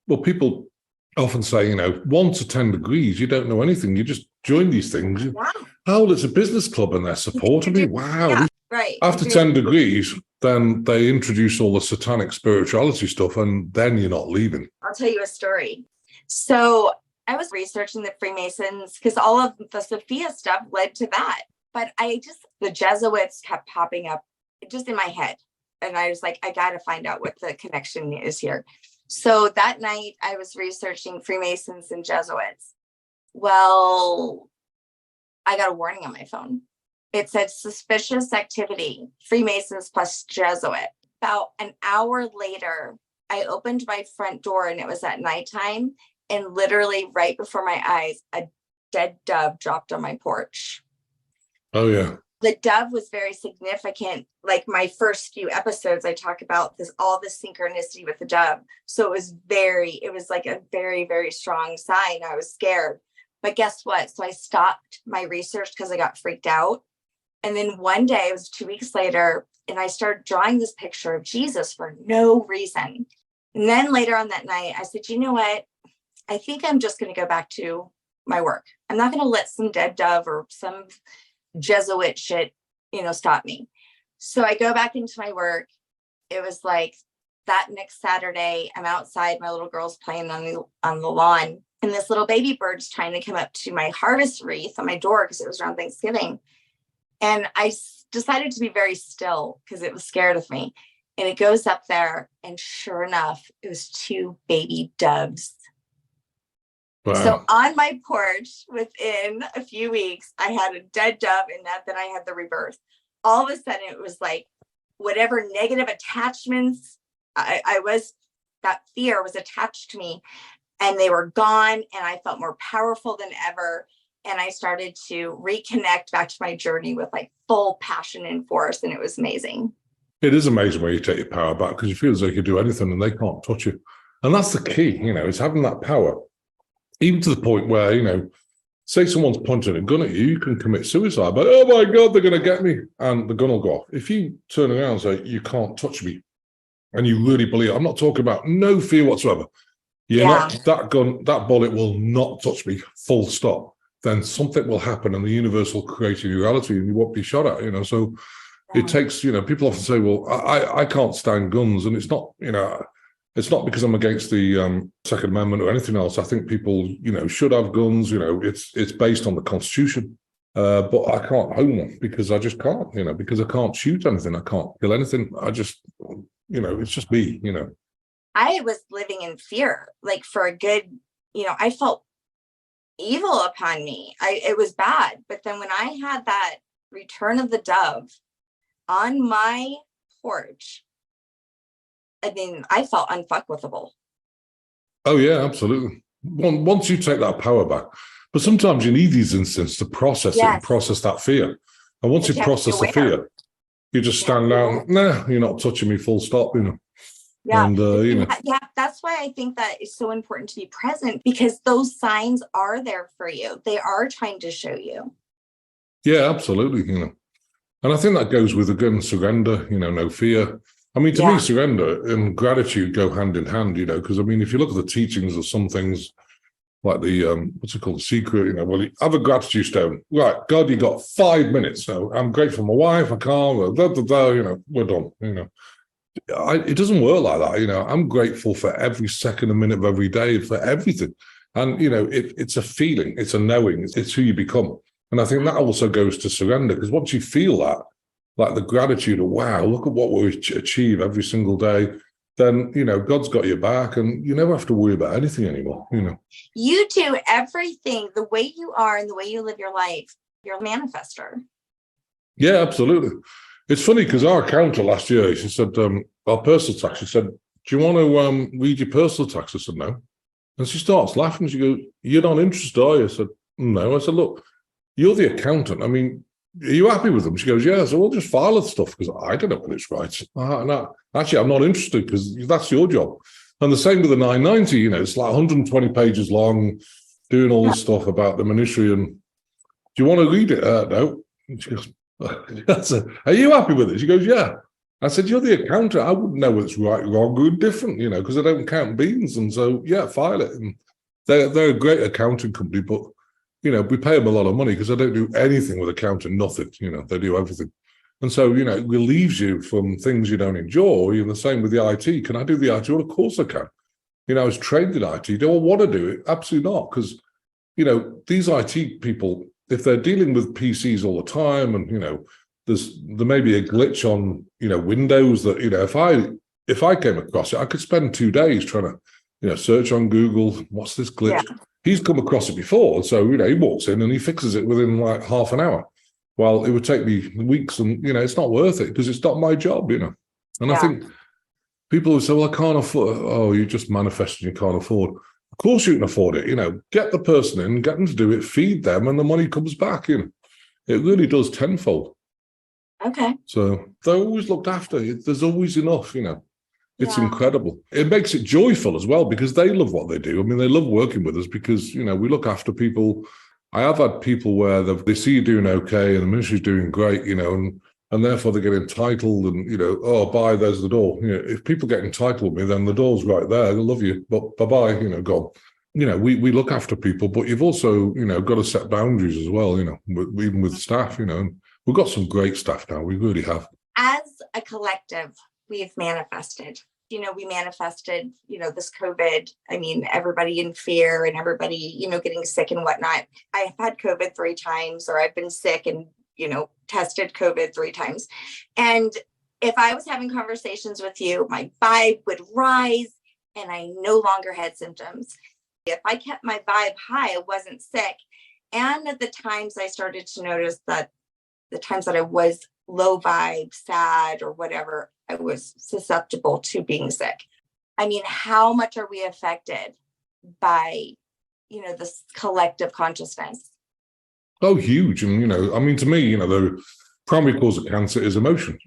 but people often say, 1 to 10 degrees, you don't know anything. You just join these things. Wow. Oh, it's a business club and they're supporting me. Wow. Yeah, right. After 10 degrees, then they introduce all the satanic spirituality stuff and then you're not leaving. I'll tell you a story. So I was researching the Freemasons because all of the Sophia stuff led to that. But the Jesuits kept popping up just in my head. And I was like, I got to find out what the connection is here. So that night I was researching Freemasons and Jesuits. Well, I got a warning on my phone. It said suspicious activity, Freemasons plus Jesuit. About an hour later, I opened my front door and it was at nighttime. And literally right before my eyes, a dead dove dropped on my porch. Oh, yeah. The dove was very significant. Like my first few episodes, I talk about all this synchronicity with the dove. So it was like a very, very strong sign. I was scared. But guess what? So I stopped my research because I got freaked out. And then one day, it was 2 weeks later, and I started drawing this picture of Jesus for no reason. And then later on that night, I said, you know what? I think I'm just going to go back to my work. I'm not going to let some dead dove or some Jesuit shit, stop me. So I go back into my work. It was like that next Saturday, I'm outside, my little girl's playing on the lawn, and this little baby bird's trying to come up to my harvest wreath on my door because it was around Thanksgiving. And I decided to be very still because it was scared of me. And it goes up there, and sure enough, it was 2 baby doves. Wow. So on my porch, within a few weeks, I had a dead dove, and then I had the rebirth. All of a sudden, it was like whatever negative attachments that fear was attached to me, and they were gone, and I felt more powerful than ever. And I started to reconnect back to my journey with like full passion and force, and it was amazing. It is amazing when you take your power back, because you feel as though you can do anything and they can't touch you. And that's the key, it's having that power. Even to the point where, say someone's punching a gun at you, you can commit suicide. But, oh my God, they're going to get me. And the gun will go off. If you turn around and say, you can't touch me, and you really believe, I'm not talking about no fear whatsoever. That bullet will not touch me, full stop. Then something will happen and the universe will create a reality and you won't be shot at, So it takes, people often say, well, I can't stand guns. And it's not, it's not because I'm against the Second Amendment or anything else. I think people, should have guns. It's based on the Constitution. But I can't own one because I just can't, because I can't shoot anything. I can't kill anything. I just, it's just me, I was living in fear, like for a good, I felt evil upon me. It was bad. But then when I had that return of the dove on my porch, I felt unfuckwithable. Oh, yeah, absolutely. Once you take that power back, but sometimes you need these instances to process it and process that fear. And once you process the fear, you just stand down. Nah, you're not touching me, full stop, Yeah. And, That's why I think that it's so important to be present, because those signs are there for you. They are trying to show you. Yeah, absolutely. And I think that goes with, again, surrender, no fear. To me, surrender and gratitude go hand in hand, because, if you look at the teachings of some things like the, what's it called, the secret, well, you have a gratitude stone. Right, God, you got 5 minutes. So I'm grateful for my wife, I can't, we're done, It doesn't work like that, I'm grateful for every second and minute of every day, for everything. And, it's a feeling, it's a knowing, it's who you become. And I think that also goes to surrender, because once you feel that, like the gratitude of, wow, look at what we achieve every single day, then, God's got your back and you never have to worry about anything anymore, You do everything the way you are and the way you live your life. You're a manifester. Yeah, absolutely. It's funny because our accountant last year, she said, our personal tax, she said, do you want to read your personal tax? I said, no. And she starts laughing. She goes, you're not interested, are you? I said, no. I said, look, you're the accountant. Are you happy with them? She goes, yeah. So we'll just file the stuff because I don't know when it's right. No, actually, I'm not interested because that's your job. And the same with the 990, it's like 120 pages long, doing all this stuff about the minutiae. And do you want to read it? No. And she goes, I said, are you happy with it? She goes, yeah. I said, you're the accountant. I wouldn't know what's right, wrong, or different, because I don't count beans. And so, yeah, file it. And they're a great accounting company, but we pay them a lot of money because they don't do anything with accounting, nothing, they do everything. And so, it relieves you from things you don't enjoy. The same with the IT. Can I do the IT? Well, of course I can. I was trained in IT. Do I want to do it? Absolutely not. Because, these IT people, if they're dealing with PCs all the time and, there may be a glitch on, Windows that, if I came across it, I could spend 2 days trying to, search on Google, what's this glitch? Yeah. He's come across it before. So, he walks in and he fixes it within like half an hour. Well, it would take me weeks and, it's not worth it because it's not my job, And I think people will say, well, I can't afford. Oh, you just manifested, you can't afford. Of course you can afford it. Get the person in, get them to do it, feed them, and the money comes back. It really does tenfold. Okay. So they're always looked after. There's always enough, It's incredible. It makes it joyful as well because they love what they do. They love working with us because, we look after people. I have had people where they see you doing okay and the ministry's doing great, and therefore they get entitled and, oh, bye, there's the door. If people get entitled with me, then the door's right there. I love you, but bye-bye, gone. we look after people, but you've also, got to set boundaries as well, even with staff, and we've got some great staff now. We really have. As a collective, we've manifested. We manifested, this COVID. I mean, everybody in fear and everybody, getting sick and whatnot. I have had COVID 3 times, or I've been sick and, tested COVID 3 times. And if I was having conversations with you, my vibe would rise and I no longer had symptoms. If I kept my vibe high, I wasn't sick. And at the times I started to notice that the times that I was low vibe, sad, or whatever, I was susceptible to being sick. I mean, how much are we affected by, this collective consciousness? Oh, huge. And, to me, the primary cause of cancer is emotion,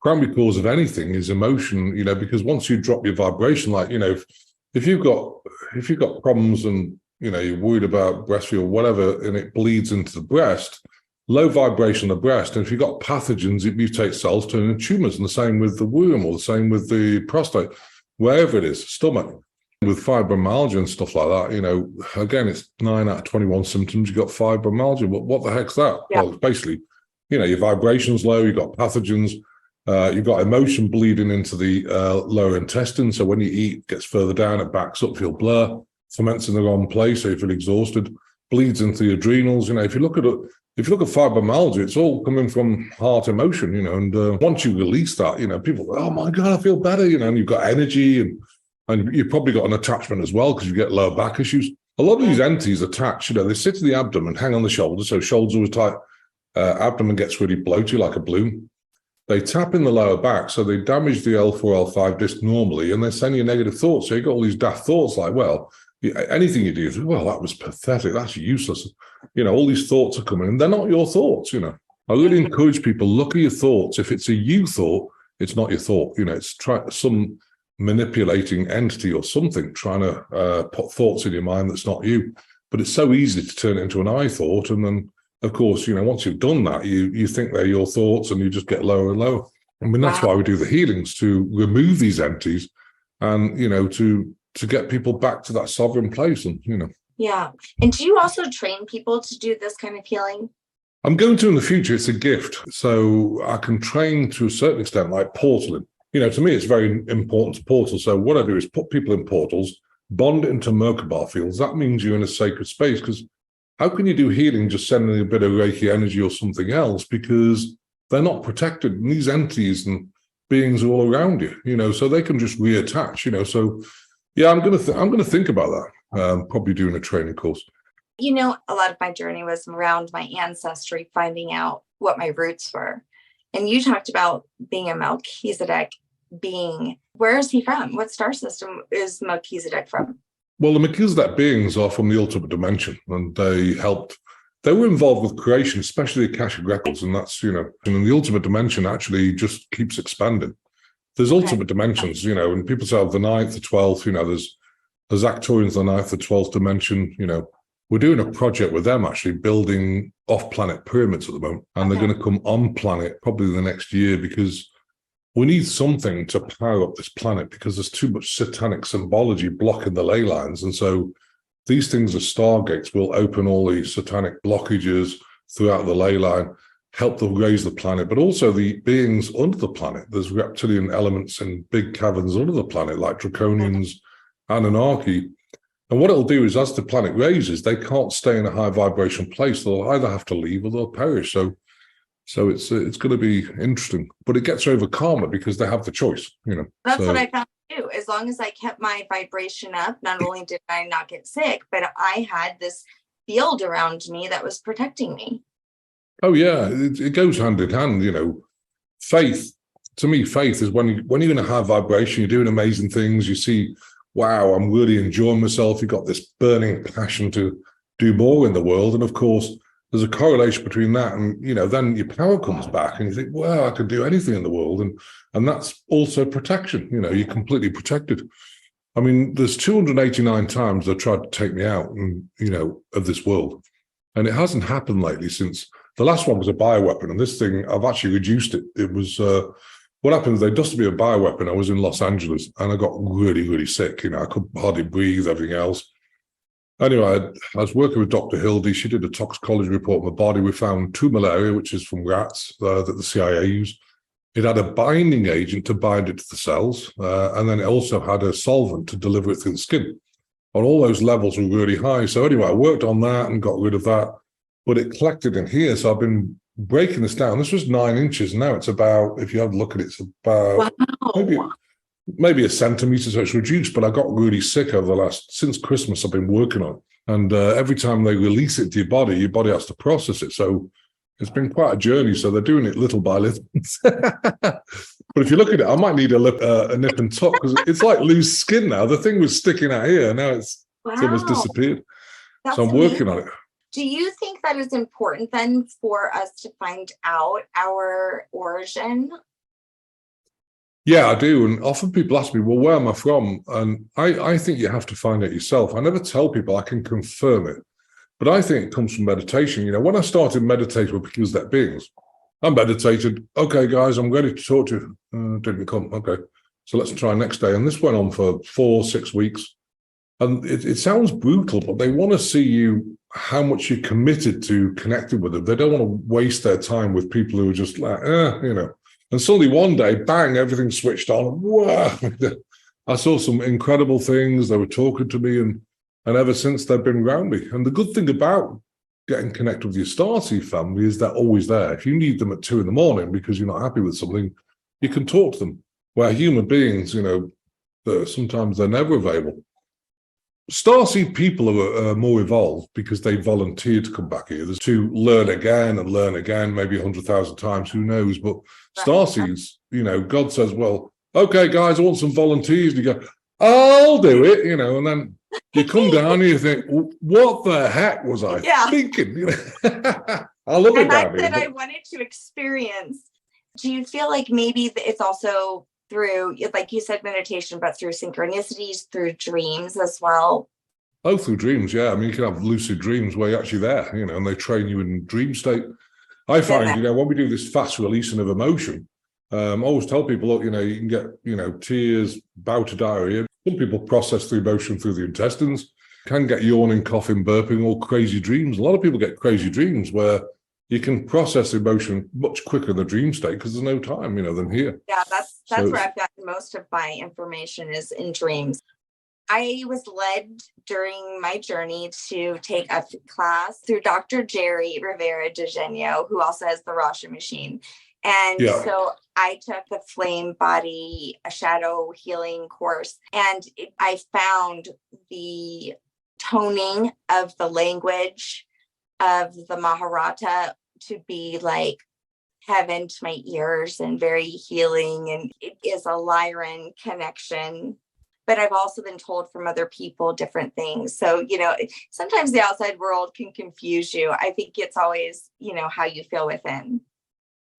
primary cause of anything is emotion, because once you drop your vibration, like, if you've got problems and, you're worried about breastfeeding or whatever, and it bleeds into the breast, low vibration of the breast. And if you've got pathogens, it mutates cells, turning into tumors. And the same with the womb, or the same with the prostate, wherever it is, stomach. With fibromyalgia and stuff like that, again, it's 9 out of 21 symptoms. You've got fibromyalgia. What the heck's that? Yeah. Well, it's basically, your vibration's low, you've got pathogens, you've got emotion bleeding into the lower intestine. So when you eat, it gets further down, it backs up, you'll blur, ferments in the wrong place, so you feel exhausted, bleeds into the adrenals. If you look at fibromyalgia, it's all coming from heart emotion, and once you release that, people go, oh my God, I feel better, and you've got energy, and you've probably got an attachment as well because you get lower back issues. A lot of these entities attach, they sit in the abdomen, hang on the shoulders, so shoulders always tight, abdomen gets really bloated like a balloon. They tap in the lower back, so they damage the L4, L5 disc normally, and they send you negative thoughts. So you got all these daft thoughts like, well, anything you do, well, that was pathetic, that's useless. All these thoughts are coming, and they're not your thoughts, I really encourage people, look at your thoughts. If it's a you thought, it's not your thought. It's some manipulating entity or something trying to put thoughts in your mind that's not you. But it's so easy to turn it into an I thought, and then, of course, once you've done that, you think they're your thoughts, and you just get lower and lower. I mean, that's why we do the healings, to remove these entities and, to get people back to that sovereign place. And, Yeah. And do you also train people to do this kind of healing? I'm going to in the future. It's a gift. So I can train to a certain extent, like portaling. To me, it's very important to portal. So what I do is put people in portals, bond it into Merkaba fields. That means you're in a sacred space, because how can you do healing just sending a bit of Reiki energy or something else? Because they're not protected. And these entities and beings are all around you, so they can just reattach, So yeah, I'm gonna think about that. Probably doing a training course. A lot of my journey was around my ancestry, finding out what my roots were. And you talked about being a Melchizedek being. Where is he from? What star system is Melchizedek from? Well, the Melchizedek beings are from the ultimate dimension, and they were involved with creation, especially the Akashic records, and that's, and the ultimate dimension actually just keeps expanding. There's ultimate dimensions, and people say the 9th, the 12th, there's Actorians, the 9th, the 12th dimension, We're doing a project with them, actually, building off-planet pyramids at the moment, and they're going to come on planet probably the next year, because we need something to power up this planet, because there's too much satanic symbology blocking the ley lines. And so these things are stargates, will open all the satanic blockages throughout the ley line, help to raise the planet, but also the beings under the planet. There's reptilian elements in big caverns under the planet, like draconians, Anunnaki. And what it'll do is, as the planet raises, they can't stay in a high vibration place. They'll either have to leave or they'll perish. So it's going to be interesting, but it gets over karma because they have the choice. That's what I found too. As long as I kept my vibration up, not only did I not get sick, but I had this field around me that was protecting me. Oh yeah, it goes hand in hand. Faith. To me, faith is when you're in a high vibration, you're doing amazing things. You see, wow, I'm really enjoying myself. You've got this burning passion to do more in the world, and of course, there's a correlation between that and then your power comes back, and you think, wow, I can do anything in the world, and that's also protection. You're completely protected. I mean, there's 289 times they tried to take me out, and of this world, and it hasn't happened lately since. The last one was a bioweapon, and this thing, I've actually reduced it. It was, what happened is they dusted me a bioweapon. I was in Los Angeles, and I got really, really sick. I could hardly breathe, everything else. Anyway, I was working with Dr. Hildy. She did a toxicology report on my body. We found 2 malaria, which is from rats that the CIA used. It had a binding agent to bind it to the cells, and then it also had a solvent to deliver it through the skin. And all those levels were really high. So anyway, I worked on that and got rid of that, but it collected in here. So I've been breaking this down. This was 9 inches. Now it's about, if you have a look at it, it's about maybe a centimetre, so it's reduced, but I got really sick over since Christmas I've been working on it. And every time they release it to your body has to process it. So it's been quite a journey. So they're doing it little by little. But if you look at it, I might need a nip and tuck, because it's like loose skin now. The thing was sticking out here. Now it's almost disappeared. So I'm working on it. Do you think that it's important then for us to find out our origin? Yeah, I do. And often people ask me, well, where am I from? And I think you have to find it yourself. I never tell people, I can confirm it. But I think it comes from meditation. You know, when I started meditating with Melchizedek Beings, I meditated. Okay, guys, I'm ready to talk to you. Didn't come. Okay, so let's try next day. And this went on for 4-6 weeks. And it sounds brutal, but they want to see you, how much you're committed to connecting with them. They don't want to waste their time with people who are just like, you know. And suddenly one day, bang, everything switched on. Wow. I saw some incredible things. They were talking to me, and ever since they've been around me. And the good thing about getting connected with your starseed family is they're always there. If you need them at 2 a.m. because you're not happy with something, you can talk to them. Where human beings, you know, sometimes they're never available. Starseed people are more evolved because they volunteered to come back here. There's to learn again and learn again, maybe 100,000 times, who knows? But starseeds, you know, God says, well, okay, guys, I want some volunteers. And you go, I'll do it, you know, and then you come down and you think, what the heck was I thinking? You know? I love it down here. I wanted to experience. Do you feel like maybe it's also through, like you said, meditation, but through synchronicities, through dreams as well? Oh, through dreams, yeah. I mean, you can have lucid dreams where you're actually there, you know, and they train you in dream state. I find, you know, when we do this fast releasing of emotion, I always tell people, look, you know, you can get, you know, tears, bout of diarrhea. Some people process the emotion through the intestines, can get yawning, coughing, burping, all crazy dreams. A lot of people get crazy dreams where you can process emotion much quicker in the dream state because there's no time, you know, than here. Yeah, that's where I've gotten most of my information is in dreams. I was led during my journey to take a class through Dr. Jerry Rivera de Genio, who also has the Rasha machine. And so I took the flame body, a shadow healing course, and I found the toning of the language of the Maharata to be like heaven to my ears and very healing. And it is a Lyran connection. But I've also been told from other people different things. So, you know, sometimes the outside world can confuse you. I think it's always, you know, how you feel within.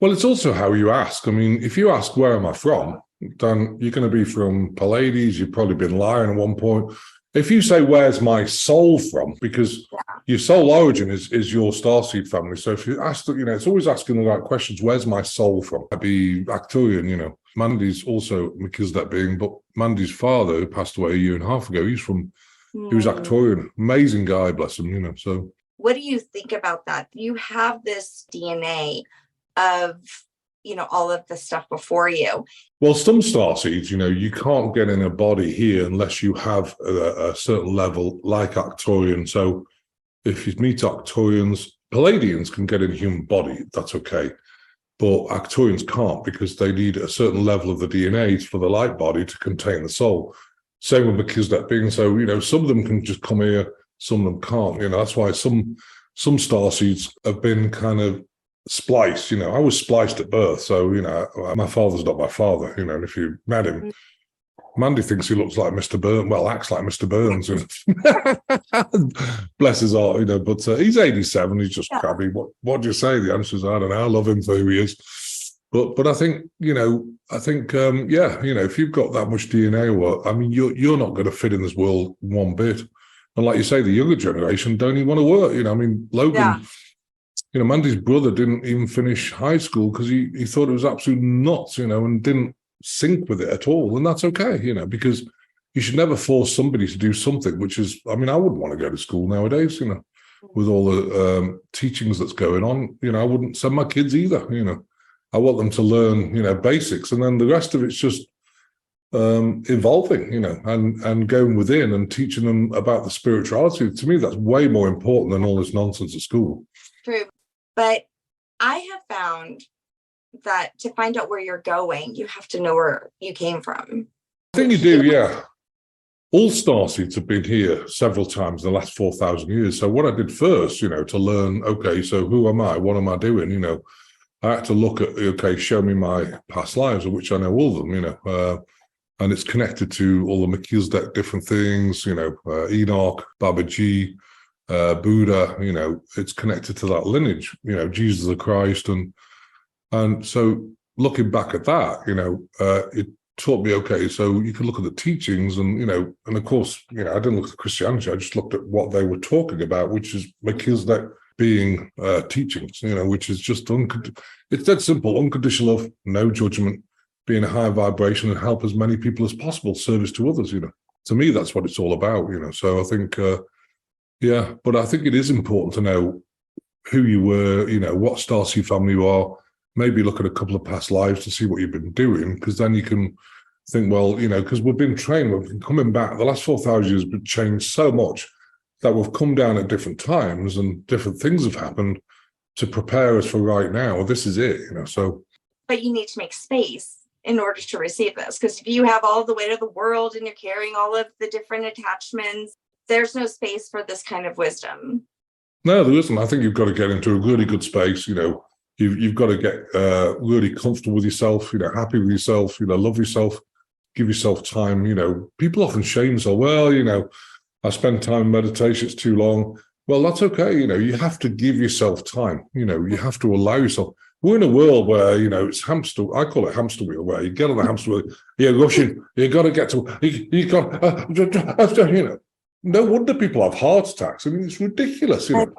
Well, it's also how you ask. I mean, if you ask, where am I from? Then you're going to be from Pallades. You've probably been lying at one point. If you say, where's my soul from? Because your soul origin is your starseed family. So if you ask, you know, it's always asking the right questions. Where's my soul from? I'd be Arcturian, you know. Mandy's also Melchizedek Being, but Mandy's father, who passed away 1.5 years ago, he was Arcturian. Amazing guy, bless him, you know. So what do you think about that? You have this DNA of, you know, all of the stuff before you. Well, some starseeds, you know, you can't get in a body here unless you have a certain level like Arcturian. So if you meet Arcturians, Palladians can get in a human body, that's okay. But Arcturians can't because they need a certain level of the DNA for the light body to contain the soul. Same with Melchizedek Being. So, you know, some of them can just come here, some of them can't. You know, that's why some starseeds have been kind of spliced. You know, I was spliced at birth. So, you know, my father's not my father, you know, and if you met him, Mandy thinks he looks like Mr. Burns, well, acts like Mr. Burns. Bless his heart, you know, but he's 87, he's just crabby. What do you say? The answer is, I don't know, I love him for who he is. But I think, you know, you know, if you've got that much DNA, well, I mean, you're not going to fit in this world one bit. And like you say, the younger generation don't even want to work, you know, I mean, Logan, you know, Mandy's brother didn't even finish high school because he thought it was absolute nuts, you know, and didn't sync with it at all. And that's okay, you know, because you should never force somebody to do something, which is, I mean, I wouldn't want to go to school nowadays, with all the teachings that's going on. I wouldn't send my kids either. I want them to learn, basics, and then the rest of it's just evolving, and going within and teaching them about the spirituality. To me, that's way more important than all this nonsense at school. True. But I have found that to find out where you're going, you have to know where you came from. I think you do, yeah. All starseeds have been here several times in the last 4,000 years. So what I did first, to learn, okay, so who am I? What am I doing? I had to look at, okay, show me my past lives, of which I know all of them, and it's connected to all the Melchizedek different things, Enoch, Babaji, Buddha, it's connected to that lineage, Jesus the Christ. And so looking back at that, it taught me, okay, so you can look at the teachings and, and of course, I didn't look at Christianity. I just looked at what they were talking about, which is Melchizedek Being teachings, which is just, it's dead simple, unconditional love, no judgment, being a high vibration and help as many people as possible, service to others, To me, that's what it's all about, So I think, but I think it is important to know who you were, what starseed family you are, maybe look at a couple of past lives to see what you've been doing, because then you can think, well, because we've been trained, we've been coming back. The last 4,000 years have changed so much that we've come down at different times and different things have happened to prepare us for right now. This is it, so. But you need to make space in order to receive this, because if you have all the weight of the world and you're carrying all of the different attachments, there's no space for this kind of wisdom. No, there isn't. I think you've got to get into a really good space, You've got to get really comfortable with yourself, happy with yourself, love yourself, give yourself time. People often shame themselves. Well, I spend time in meditation, it's too long. Well, that's okay. You have to give yourself time. You have to allow yourself. We're in a world where, it's hamster, I call it hamster wheel, where you get on the hamster wheel, you're rushing, you got to get to, you got, no wonder people have heart attacks. I mean, it's ridiculous, and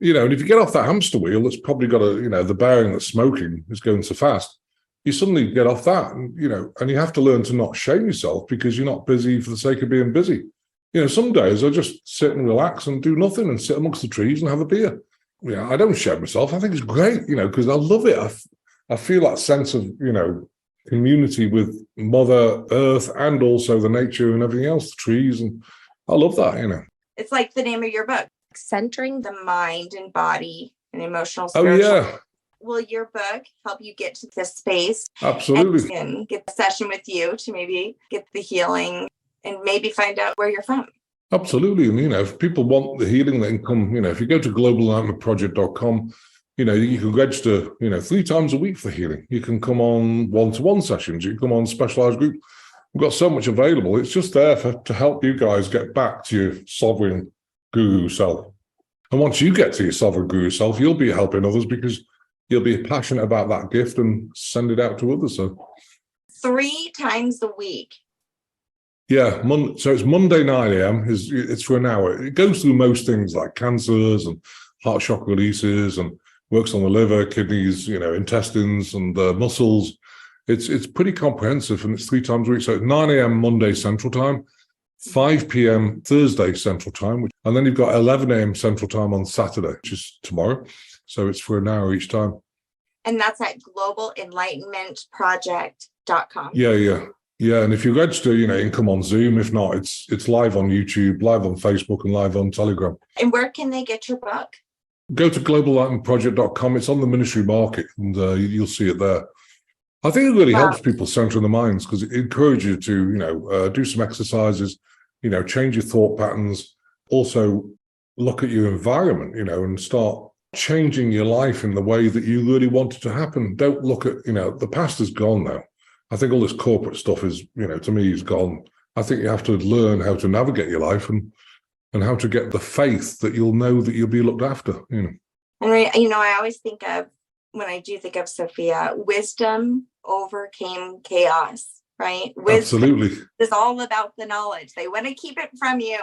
if you get off that hamster wheel, that's probably got the bearing that's smoking is going so fast. You suddenly get off that, and you have to learn to not shame yourself because you're not busy for the sake of being busy. Some days I just sit and relax and do nothing and sit amongst the trees and have a beer. I don't shame myself. I think it's great, because I love it. I feel that sense of, community with Mother Earth and also the nature and everything else, the trees, and I love that, It's like the name of your book. Centering the mind and body and emotional spiritual. Oh, yeah. Will your book help you get to this space? Absolutely. And get a session with you to maybe get the healing and maybe find out where you're from? Absolutely. And, if people want the healing, they can come, if you go to globalenlightenmentproject.com, you can register, 3 times a week for healing. You can come on one-to-one sessions. You can come on specialized group. We've got so much available. It's just there to help you guys get back to your sovereign guru self. And once you get to your sovereign guru self, you'll be helping others because you'll be passionate about that gift and send it out to others. So 3 times a week. Yeah, so it's Monday 9 a.m. It's for an hour. It goes through most things like cancers and heart shock releases and works on the liver, kidneys, intestines and muscles. It's pretty comprehensive, and it's 3 times a week. So it's 9 a.m. Monday Central Time, 5 p.m. Thursday Central Time, and then you've got 11 a.m. Central Time on Saturday, which is tomorrow. So it's for an hour each time. And that's at globalenlightenmentproject.com. Yeah, and if you register, you can come on Zoom. If not, it's live on YouTube, live on Facebook, and live on Telegram. And where can they get your book? Go to globalenlightenmentproject.com. It's on the ministry market, and you'll see it there. I think it really helps people center in the minds because it encourages you to, do some exercises, change your thought patterns. Also, look at your environment, and start changing your life in the way that you really want it to happen. Don't look at, the past is gone now. I think all this corporate stuff is, to me, is gone. I think you have to learn how to navigate your life and how to get the faith that you'll know that you'll be looked after. And I always think of, when I do think of Sophia, wisdom overcame chaos, right? Wisdom Absolutely. is all about the knowledge. They want to keep it from you.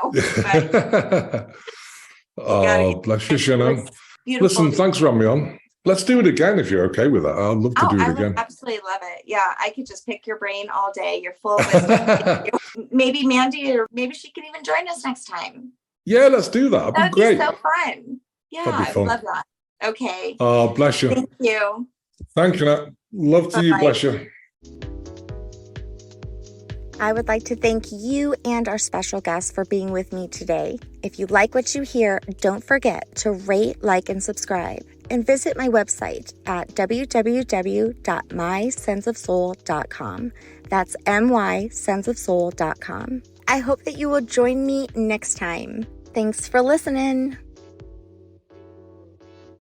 Oh, bless you, Shannon. Listen, thanks for having me on. Let's do it again if you're okay with that. I'd love to do it I again. would absolutely love it. Yeah, I could just pick your brain all day. You're full of wisdom. Maybe Mandy, or maybe she can even join us next time. Yeah, let's do that. That'd That'd be great. be so fun. Yeah, That'd be I fun. love that. Okay. Oh, bless you. Thank you. Thanks, Jeanette. Love to you. Bye-bye. Bless you. I would like to thank you and our special guest for being with me today. If you like what you hear, don't forget to rate, like, and subscribe. And visit my website at www.mysenseofsoul.com. That's mysenseofsoul.com. I hope that you will join me next time. Thanks for listening.